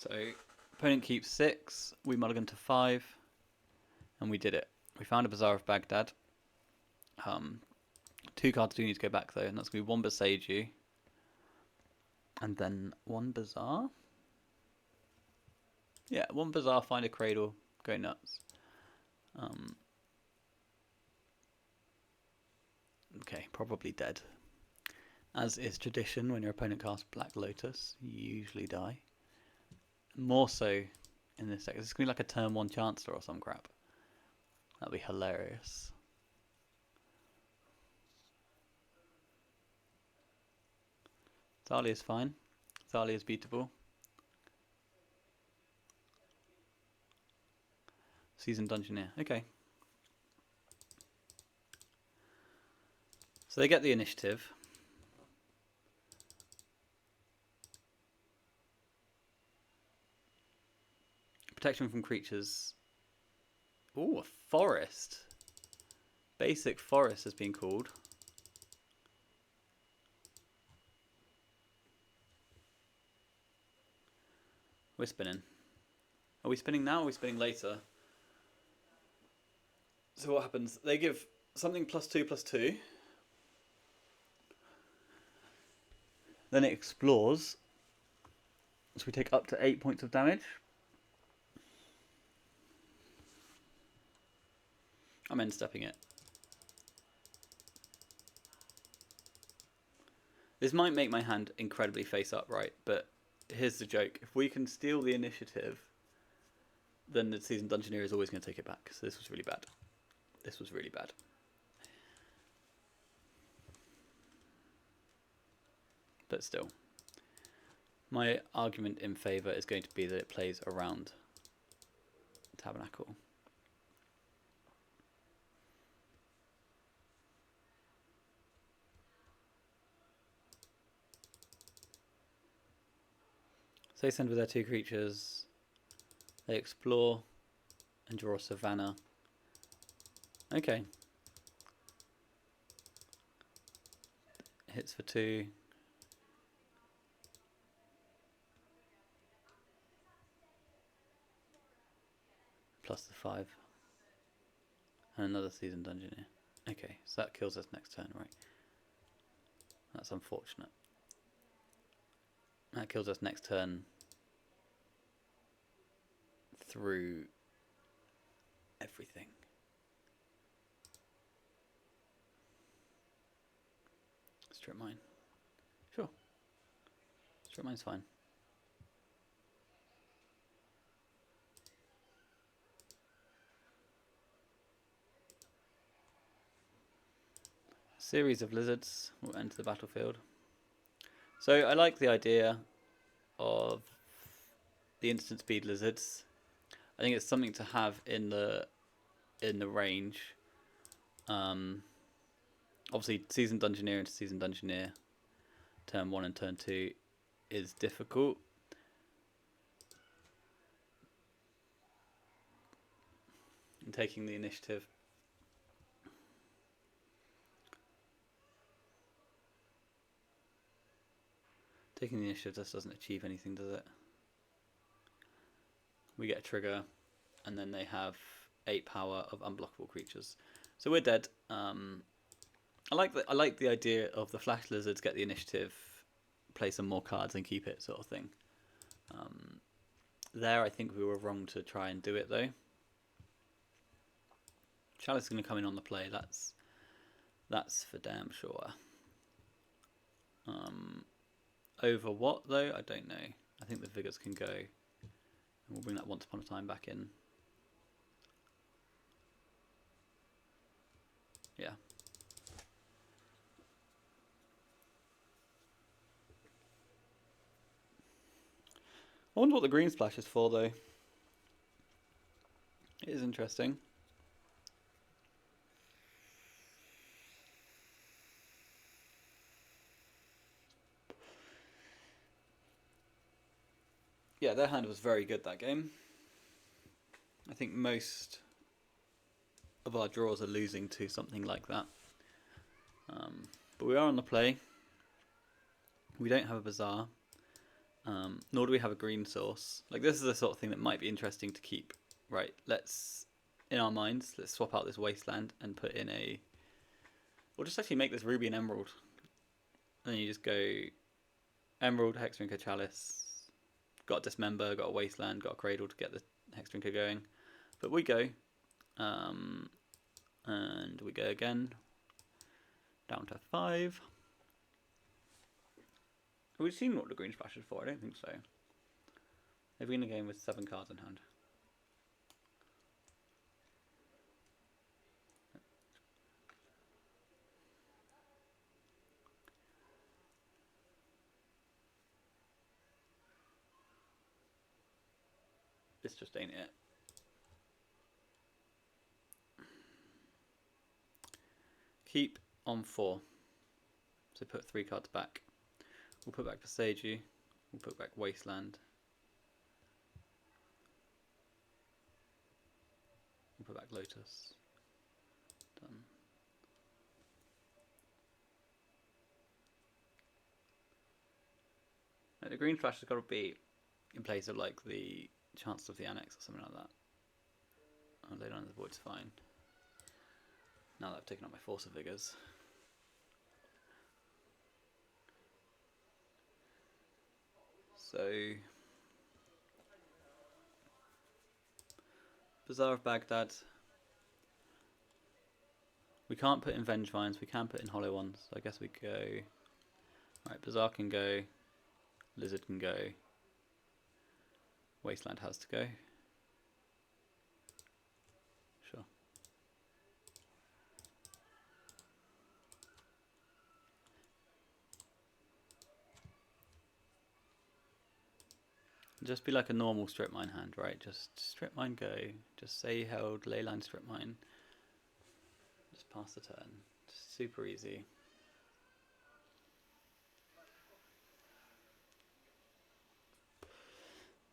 A: So opponent keeps 6, we mulligan to 5, and we did it. We found a Bazaar of Baghdad. 2 cards do need to go back though, and that's going to be 1 Boseiju, and then 1 Bazaar. Yeah, 1 Bazaar, find a Cradle, go nuts. Okay, probably dead. As is tradition, when your opponent casts Black Lotus, you usually die. More so in this deck. This is going to be like a turn 1 Chancellor or some crap. That'd be hilarious. Thalia is fine. Thalia is beatable. Seasoned Dungeoneer. Okay. So they get the initiative. Protection from creatures. Ooh, a forest. Basic forest has been called. We're spinning. Are we spinning now or are we spinning later? So what happens? They give something +2/+2. Then it explores. So we take up to 8 points of damage. I'm end stepping it. This might make my hand incredibly face upright, but here's the joke. If we can steal the initiative, then the Seasoned Dungeoneer is always going to take it back. So this was really bad. This was really bad. But still, my argument in favour is going to be that it plays around Tabernacle. So they send with their 2 creatures, they explore and draw a Savannah. Okay. Hits for 2. Plus the 5. And another Seasoned Dungeoneer. Okay, so that kills us next turn, right? That's unfortunate. That kills us next turn through everything. Strip mine. Sure. Strip mine's fine. Series of lizards will enter the battlefield. So I like the idea of the instant speed lizards. I think it's something to have in the range. Obviously, Seasoned Dungeoneer into Seasoned Dungeoneer, turn 1 and turn 2 is difficult. And taking the initiative. Taking the initiative just doesn't achieve anything, does it? We get a trigger, and then they have 8 power of unblockable creatures. So we're dead. I like the idea of the flash lizards get the initiative, play some more cards and keep it, sort of thing. There, I think we were wrong to try and do it though. Chalice is going to come in on the play. That's for damn sure. Over what though? I don't know. I think the Vigors can go, and we'll bring that Once Upon a Time back in. Yeah. I wonder what the green splash is for though. It is interesting. Yeah, their hand was very good that game. I think most of our draws are losing to something like that. But we are on the play. We don't have a Bazaar. Nor do we have a green source. Like, this is the sort of thing that might be interesting to keep. Right, let's, in our minds, let's swap out this wasteland and put in a... We'll just actually make this ruby and emerald. And then you just go emerald, hexdrinker, chalice. Got a dismember, got a wasteland, got a cradle to get the hexdrinker going. But we go. And we go again. Down to 5. Have we seen what the green splash is for? I don't think so. They've been in a game with 7 cards in hand. This just ain't it. Keep on 4. So put 3 cards back. We'll put back Seiju. We'll put back Wasteland. We'll put back Lotus. Done. Now, the green flash has got to be in place of like the Chance of the Annex or something like that. Oh, Lay Down in the Void's fine. Now that I've taken out my Force of Vigors. So, Bazaar of Baghdad. We can't put in Vengevines, we can put in Hollow Ones. So I guess we go. Right, Bazaar can go. Lizard can go. Wasteland has to go. Sure. Just be like a normal strip mine hand, right? Just strip mine go. Just say you held leyline strip mine. Just pass the turn. Just super easy.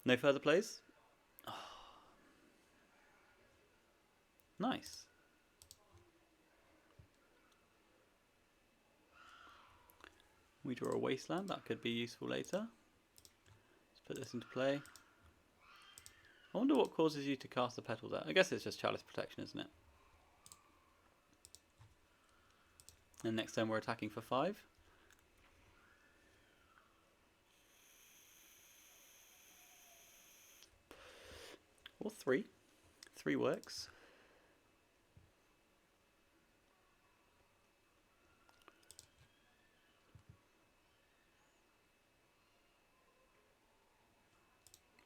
A: No further plays? Oh. Nice. We draw a wasteland, that could be useful later. Put this into play. I wonder what causes you to cast the petal there. I guess it's just Chalice Protection, isn't it? And next turn we're attacking for 5. Or 3. 3 works.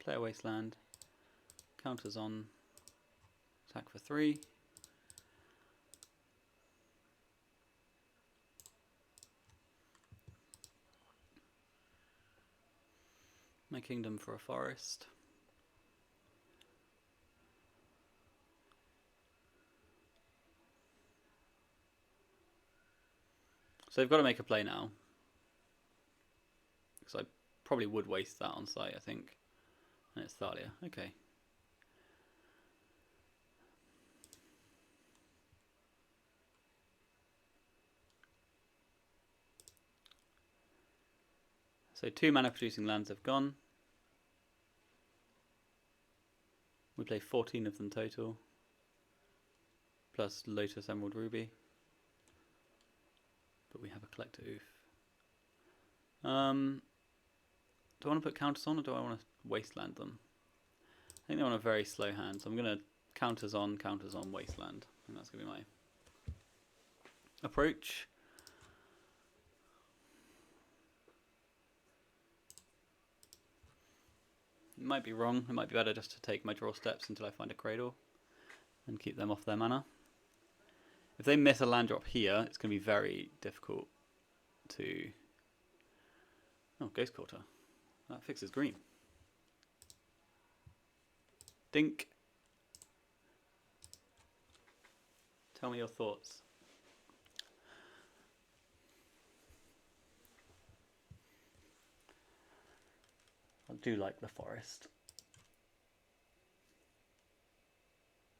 A: Play a wasteland, counters on, attack for 3. My kingdom for a forest. So they've got to make a play now. Because I probably would waste that on site, I think. And it's Thalia. Okay. So 2 mana producing lands have gone. We play 14 of them total. Plus Lotus, Emerald, Ruby. But we have a Collector Oof. Do I want to put counters on or do I want to wasteland them? I think they want a very slow hand, so I'm going to counters on, wasteland. I think that's going to be my approach. It might be wrong. It might be better just to take my draw steps until I find a Cradle and keep them off their mana. If they miss a land drop here, it's going to be very difficult to... Oh, Ghost Quarter. That fixes green. Dink. Tell me your thoughts. I do like the forest.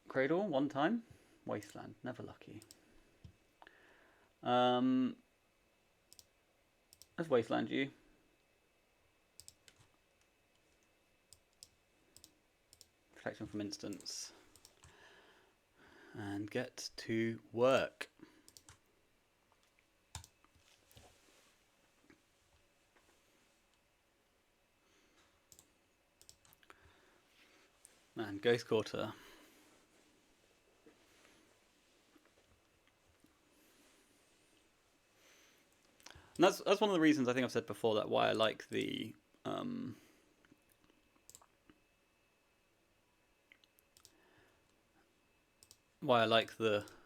A: Cradle, 1 time. Wasteland, never lucky. Let's wasteland you. protection from instants, and get to work. And Ghost Quarter. And that's one of the reasons I think I've said before that why I like the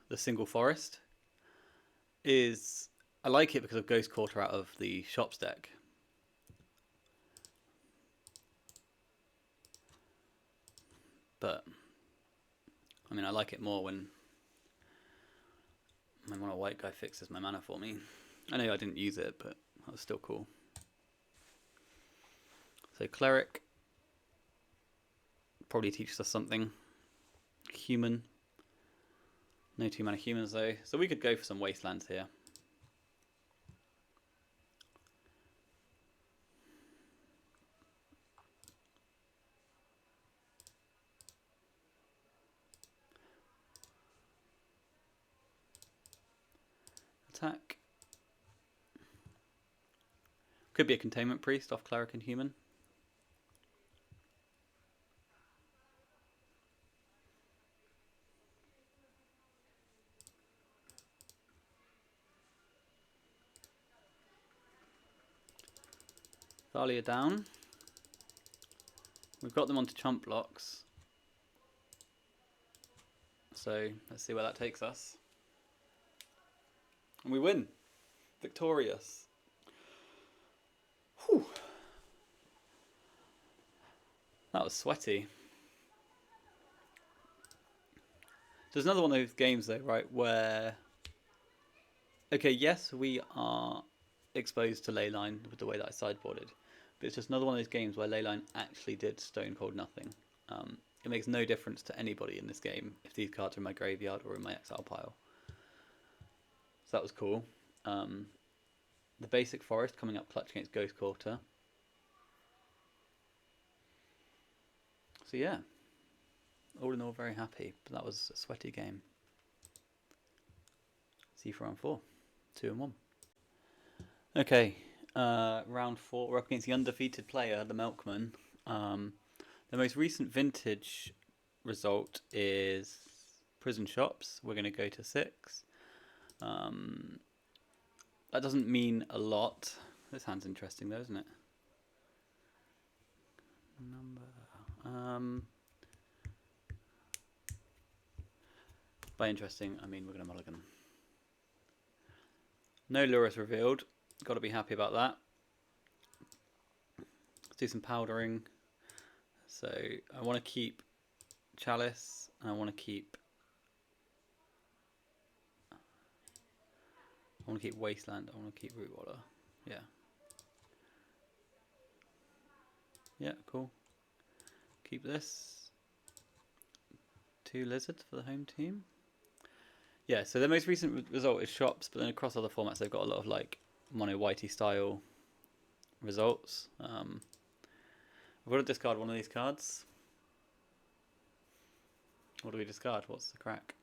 A: the single forest is I like it because of Ghost Quarter out of the shops deck. But I mean, I like it more when a white guy fixes my mana for me. I know I didn't use it, but that was still cool. So Cleric probably teaches us something. Human. No 2-mana humans though. So we could go for some wastelands here. Attack. Could be a Containment Priest off Cleric and Human. Thalia down. We've got them onto chump blocks. So let's see where that takes us. And we win. Victorious. Whew. That was sweaty. There's another one of those games though, right, where... Okay, yes, we are exposed to Leyline with the way that I sideboarded. But it's just another one of those games where Leyline actually did stone cold nothing. It makes no difference to anybody in this game if these cards are in my graveyard or in my exile pile. So that was cool. The basic forest coming up clutch against Ghost Quarter. So yeah, all in all very happy, but that was a sweaty game. See you for round 4, 2-1. Okay, round 4, we're up against the undefeated player, the Milkman. The most recent vintage result is Prison Shops. We're going to go to 6. That doesn't mean a lot. This hand's interesting though, isn't it? By interesting, I mean we're going to mulligan. No Lurus revealed. Got to be happy about that. Let's do some powdering. So I want to keep Chalice, and I want to keep Wasteland. I want to keep Root Water. Yeah. Yeah, cool. Keep this. 2 lizards for the home team. Yeah, so the most recent result is Shops, but then across other formats they've got a lot of like mono whitey style results. I've got to discard one of these cards. What do we discard? What's the crack?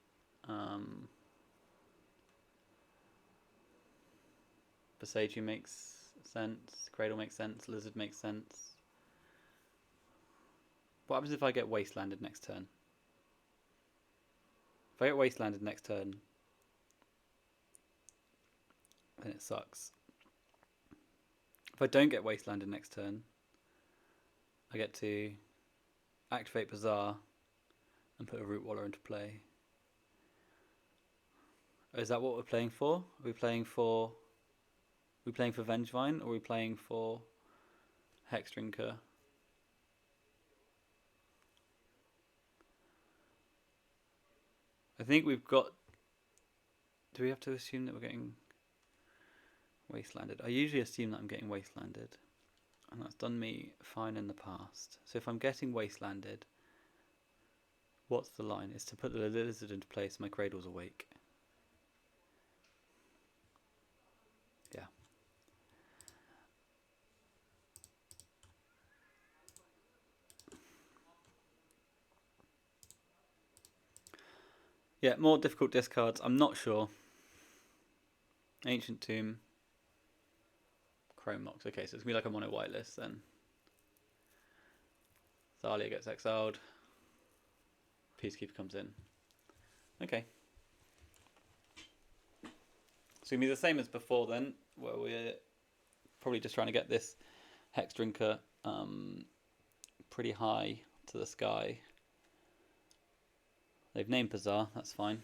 A: Besage makes sense. Cradle makes sense. Lizard makes sense. What happens if I get Wastelanded next turn? If I get Wastelanded next turn, then it sucks. If I don't get Wastelanded next turn, I get to activate Bazaar and put a Root Waller into play. Is that what we're playing for? Are we playing for Vengevine, or are we playing for Hexdrinker? I think we've got... Do we have to assume that we're getting Wastelanded? I usually assume that I'm getting Wastelanded, and that's done me fine in the past. So if I'm getting Wastelanded, what's the line? It's to put the lizard into place, my Cradle's awake. Yeah. Yeah, more difficult discards. I'm not sure. Ancient Tomb. Chrome Mox. Okay, so it's going to be like a mono white list then. Thalia gets exiled. Peacekeeper comes in. Okay. So it's going to be the same as before then, where we're probably just trying to get this Hex Drinker pretty high to the sky. They've named Bazaar, that's fine.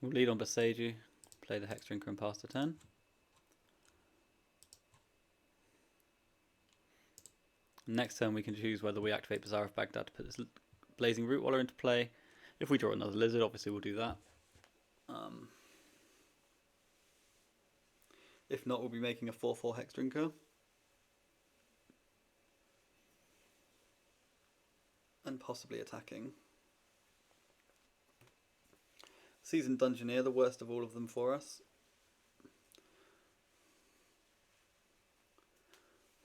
A: We'll lead on Boseiju, play the Hex Drinker and pass the turn. Next turn we can choose whether we activate Bazaar of Baghdad to put this Blazing Root Waller into play. If we draw another Lizard, obviously we'll do that. If not, we'll be making a 4/4 Hex Drinker. And possibly attacking. Seasoned Dungeoneer, the worst of all of them for us.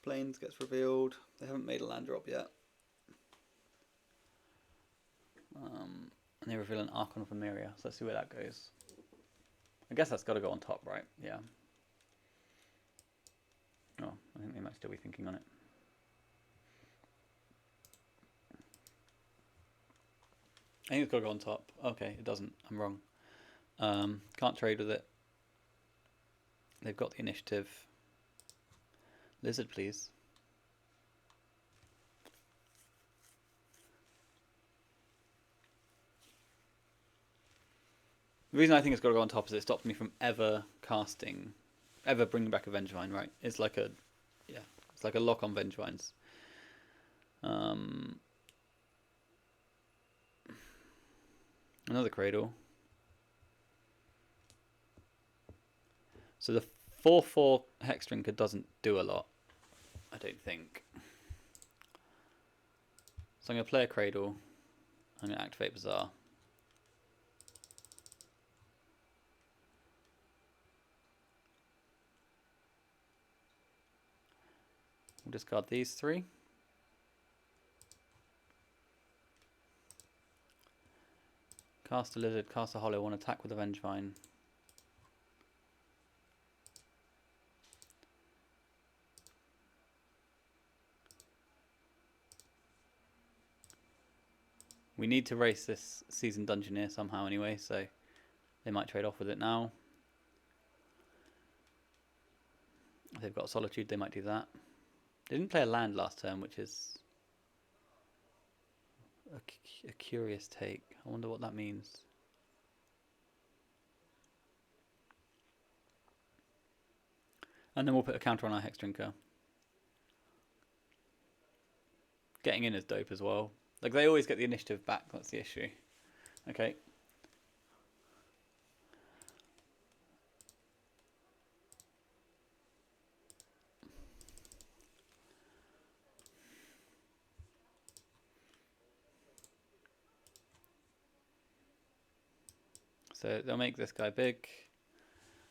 A: Plains gets revealed. They haven't made a land drop yet. And they reveal an Archon of Emeria, so let's see where that goes. I guess that's got to go on top, right? Yeah. Oh, I think they might still be thinking on it. I think it's got to go on top. Okay, it doesn't. I'm wrong. Can't trade with it. They've got the initiative. Lizard, please. The reason I think it's got to go on top is it stops me from ever casting, ever bringing back a Vengevine, right? It's like a, yeah, it's like a lock on Vengevines. Another Cradle. So the 4/4 Hex Drinker doesn't do a lot, I don't think. So I'm going to play a Cradle. I'm going to activate Bazaar. We'll discard these three. Cast a Lizard, cast a Hollow, one attack with a Vengevine. We need to race this Seasoned Dungeoneer somehow anyway, so they might trade off with it now. If they've got Solitude, they might do that. They didn't play a land last turn, which is a curious take. I wonder what that means. And then we'll put a counter on our Hex Drinker. Getting in is dope as well. Like, they always get the initiative back, that's the issue. Okay. So they'll make this guy big.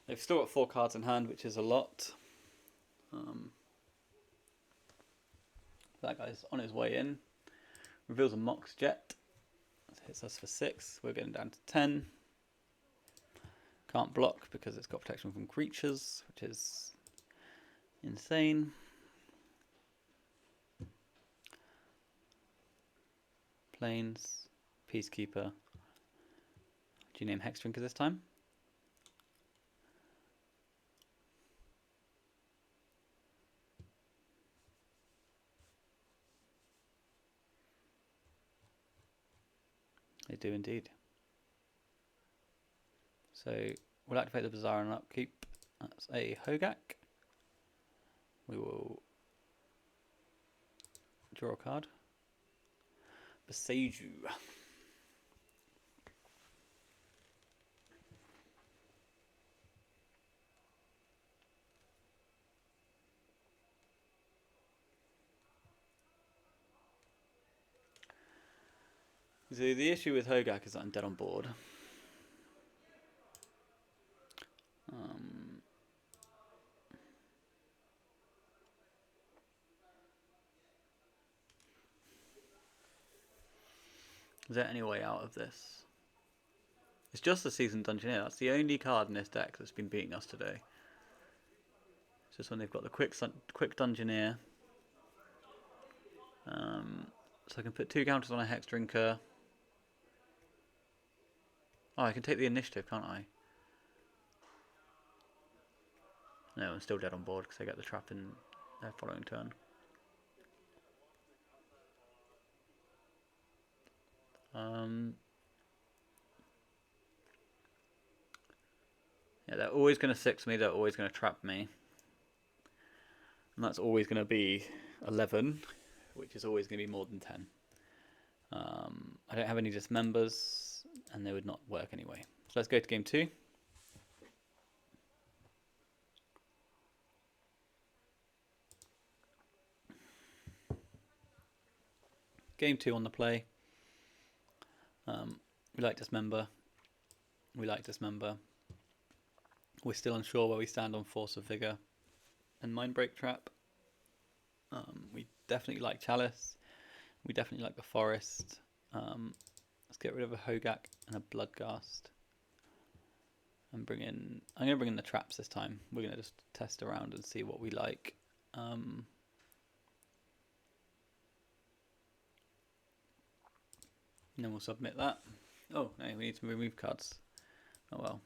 A: They've still got 4 cards in hand, which is a lot. That guy's on his way in. Reveals a Mox Jet. That hits us for 6. We're getting down to 10. Can't block because it's got protection from creatures, which is insane. Plains, Peacekeeper. Do you name Hex Drinker this time? They do indeed. So we'll activate the Bazaar on upkeep. That's a Hogak. We will draw a card. Boseiju. So the issue with Hogak is that I'm dead on board. Is there any way out of this? It's just the Seasoned Dungeoneer. That's the only card in this deck that's been beating us today. It's just when they've got the quick Dungeoneer. So I can put 2 counters on a Hex Drinker. Oh, I can take the initiative, can't I? No, I'm still dead on board because I get the trap in their following turn. Yeah, they're always going to 6 me, they're always going to trap me. And that's always going to be 11, which is always going to be more than 10. I don't have any dismembers, and they would not work anyway. So let's go to game 2. Game 2 on the play. We like dismember. We like dismember. We're still unsure where we stand on Force of Vigor and Mindbreak Trap. We definitely like Chalice. We definitely like the Forest. Let's get rid of a Hogak and a Bloodghast. And bring in... I'm going to bring in the traps this time. We're going to just test around and see what we like. And then we'll submit that. Oh, no, we need to remove cards. Oh well.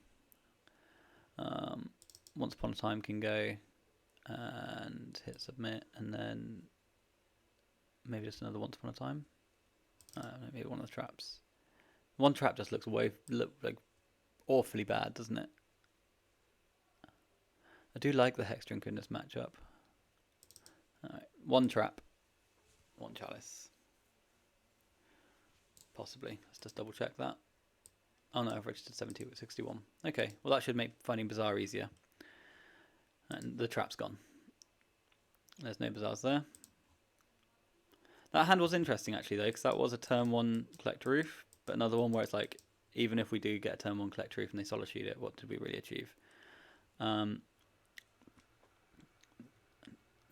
A: Once Upon a Time can go and hit submit, and then maybe just another Once Upon a Time. Maybe one of the traps. One trap just looks like awfully bad, doesn't it? I do like the Hex Drinker in this matchup. Alright, 1 trap, 1 Chalice. Possibly. Let's just double check that. Oh no, I've registered 61. Okay, well that should make finding Bazaar easier. And the trap's gone. There's no Bazaars there. That hand was interesting actually though, because that was a turn 1 Collect Roof, but another one where it's like, even if we do get a turn 1 Collect Roof and they Solitude it, what did we really achieve?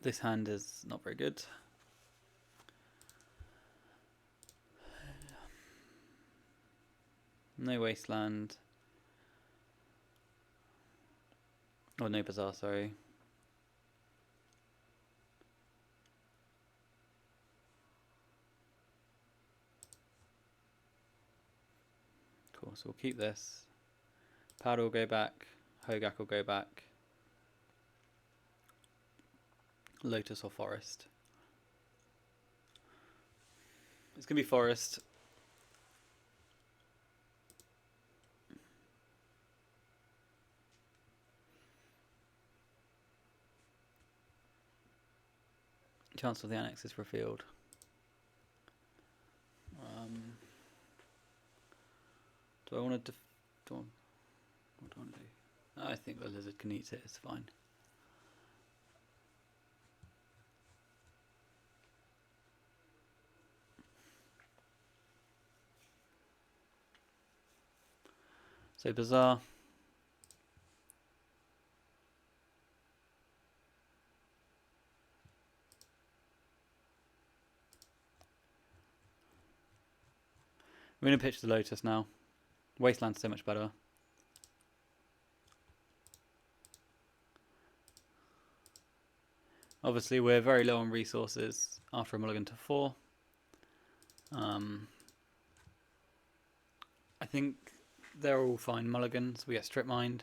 A: This hand is not very good. No Wasteland. Oh, no Bazaar, sorry. Cool, so we'll keep this. Powder will go back. Hogak will go back. Lotus or Forest. It's going to be Forest. Chance of the Annex is revealed. Do I want to... what do I want to do? I think the lizard can eat it, it's fine. So Bazaar. I'm going to pitch the Lotus now. Wasteland's so much better. Obviously we're very low on resources after a mulligan to 4. I think they're all fine mulligans. We get Strip Mined.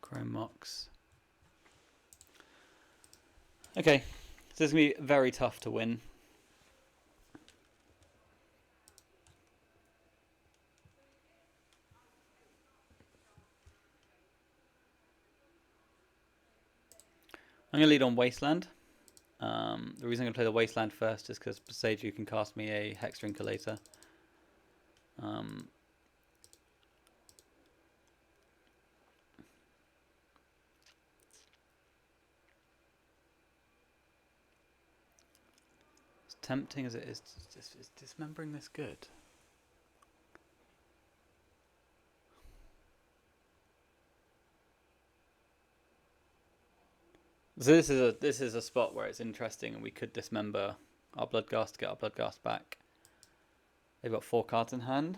A: Chrome Mox. Okay, so this is going to be very tough to win. I'm going to lead on Wasteland. The reason I'm going to play the Wasteland first is because Seiju can cast me a Hex Drinker later. As tempting as it is dismembering this good? So this is a spot where it's interesting, and we could dismember our Bloodghast to get our Bloodghast back. They've got 4 cards in hand.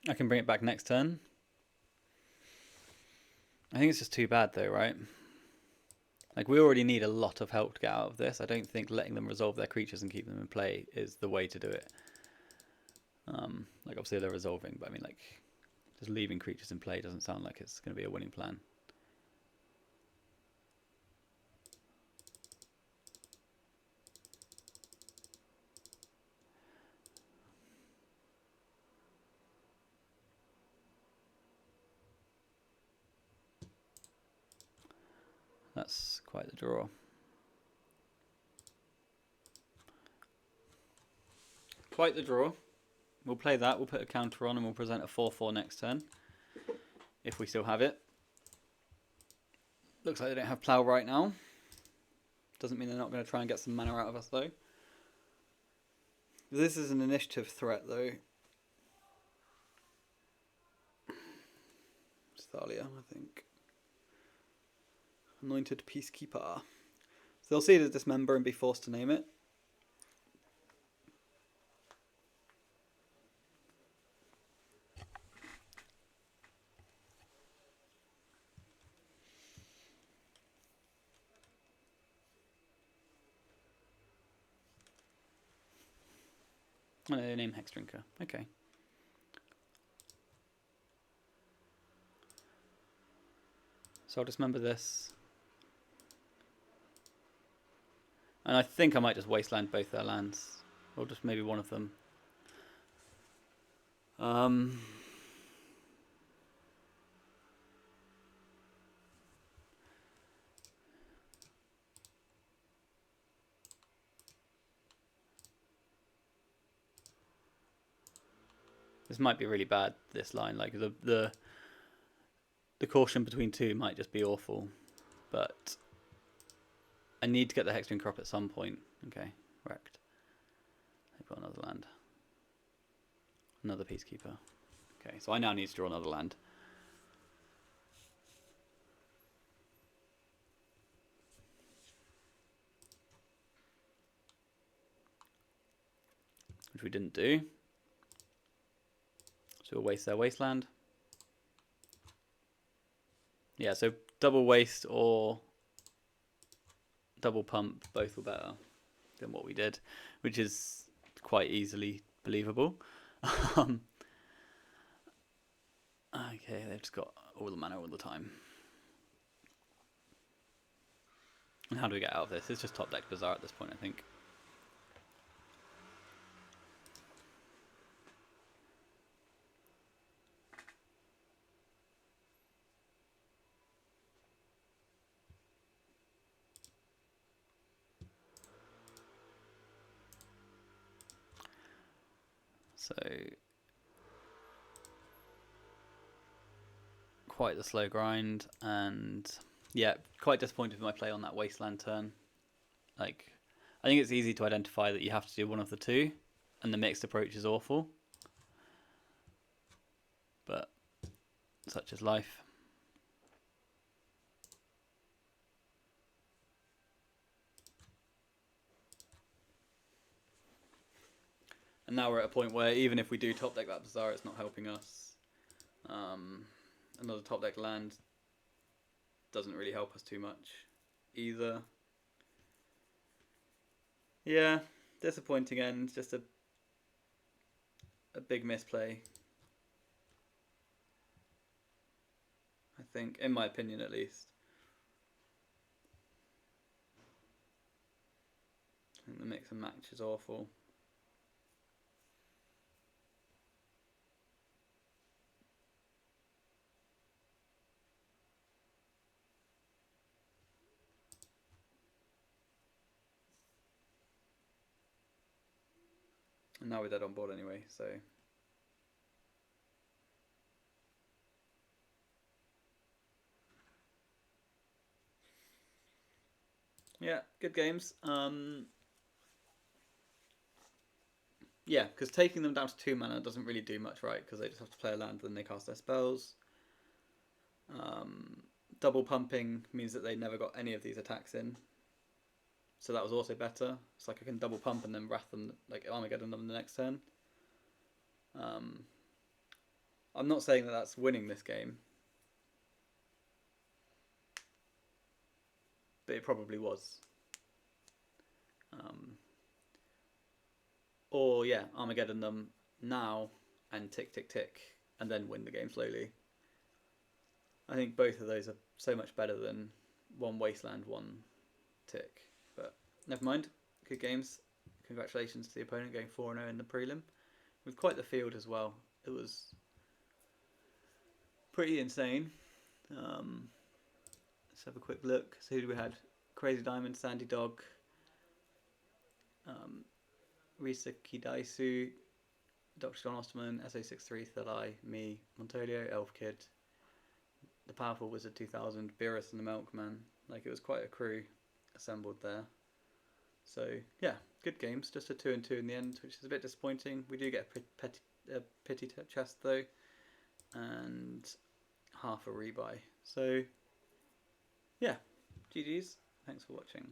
A: I can bring it back next turn. I think it's just too bad though, right? Like, we already need a lot of help to get out of this. I don't think letting them resolve their creatures and keep them in play is the way to do it. Like, obviously they're resolving, but I mean, like, just leaving creatures in play doesn't sound like it's going to be a winning plan. That's quite the draw. Quite the draw. We'll play that, we'll put a counter on, and we'll present a 4/4 next turn. If we still have it. Looks like they don't have Plough right now. Doesn't mean they're not going to try and get some mana out of us though. This is an initiative threat though. Thalia, I think. Anointed Peacekeeper. So they'll see it as Dismember and be forced to name it. Oh, they name Hex Drinker. Okay. So I'll dismember this. And I think I might just wasteland both their lands. Or just maybe one of them. This might be really bad, this line. Like, the caution between 2 might just be awful. But I need to get the Hexdrinker up at some point. Okay, wrecked. They've got another land. Another Peacekeeper. Okay, so I now need to draw another land. Which we didn't do. So we'll waste their wasteland. Yeah, so double waste or double pump, both were better than what we did, which is quite easily believable. Okay, they've just got all the mana all the time. And how do we get out of this? It's just top deck Bazaar at this point, I think. So, quite the slow grind, and yeah, quite disappointed with my play on that wasteland turn. Like, I think it's easy to identify that you have to do one of the two, and the mixed approach is awful. But such is life. And now we're at a point where even if we do top deck that Bazaar, it's not helping us. Another top deck land doesn't really help us too much either. Yeah, disappointing end. Just a big misplay. I think, in my opinion at least. I think the mix and match is awful. And now we're dead on board anyway, so. Yeah, good games. Yeah, because taking them down to 2 mana doesn't really do much, right? Because they just have to play a land, then they cast their spells. double pumping means that they never got any of these attacks in. So that was also better. It's like I can double pump and then wrath them, like Armageddon them the next turn. I'm not saying that that's winning this game, but it probably was. Or yeah, Armageddon them now and tick tick tick and then win the game slowly. I think both of those are so much better than one Wasteland, one tick. But never mind. Good games. Congratulations to the opponent going 4-0 in the prelim. With quite the field as well. It was pretty insane. Let's have a quick look. So who do we had? Crazy Diamond, Sandy Dog, Risa Kidaisu, Dr. John Osterman, SO63, Thalai, me, Montolio, Elf Kid, the Powerful Wizard 2000, Beerus and the Milkman. Like, it was quite a crew assembled there. So yeah, good games. Just a 2-2 in the end, which is a bit disappointing. We do get a pity chest though, and half a rebuy. So yeah, GG's. Thanks for watching.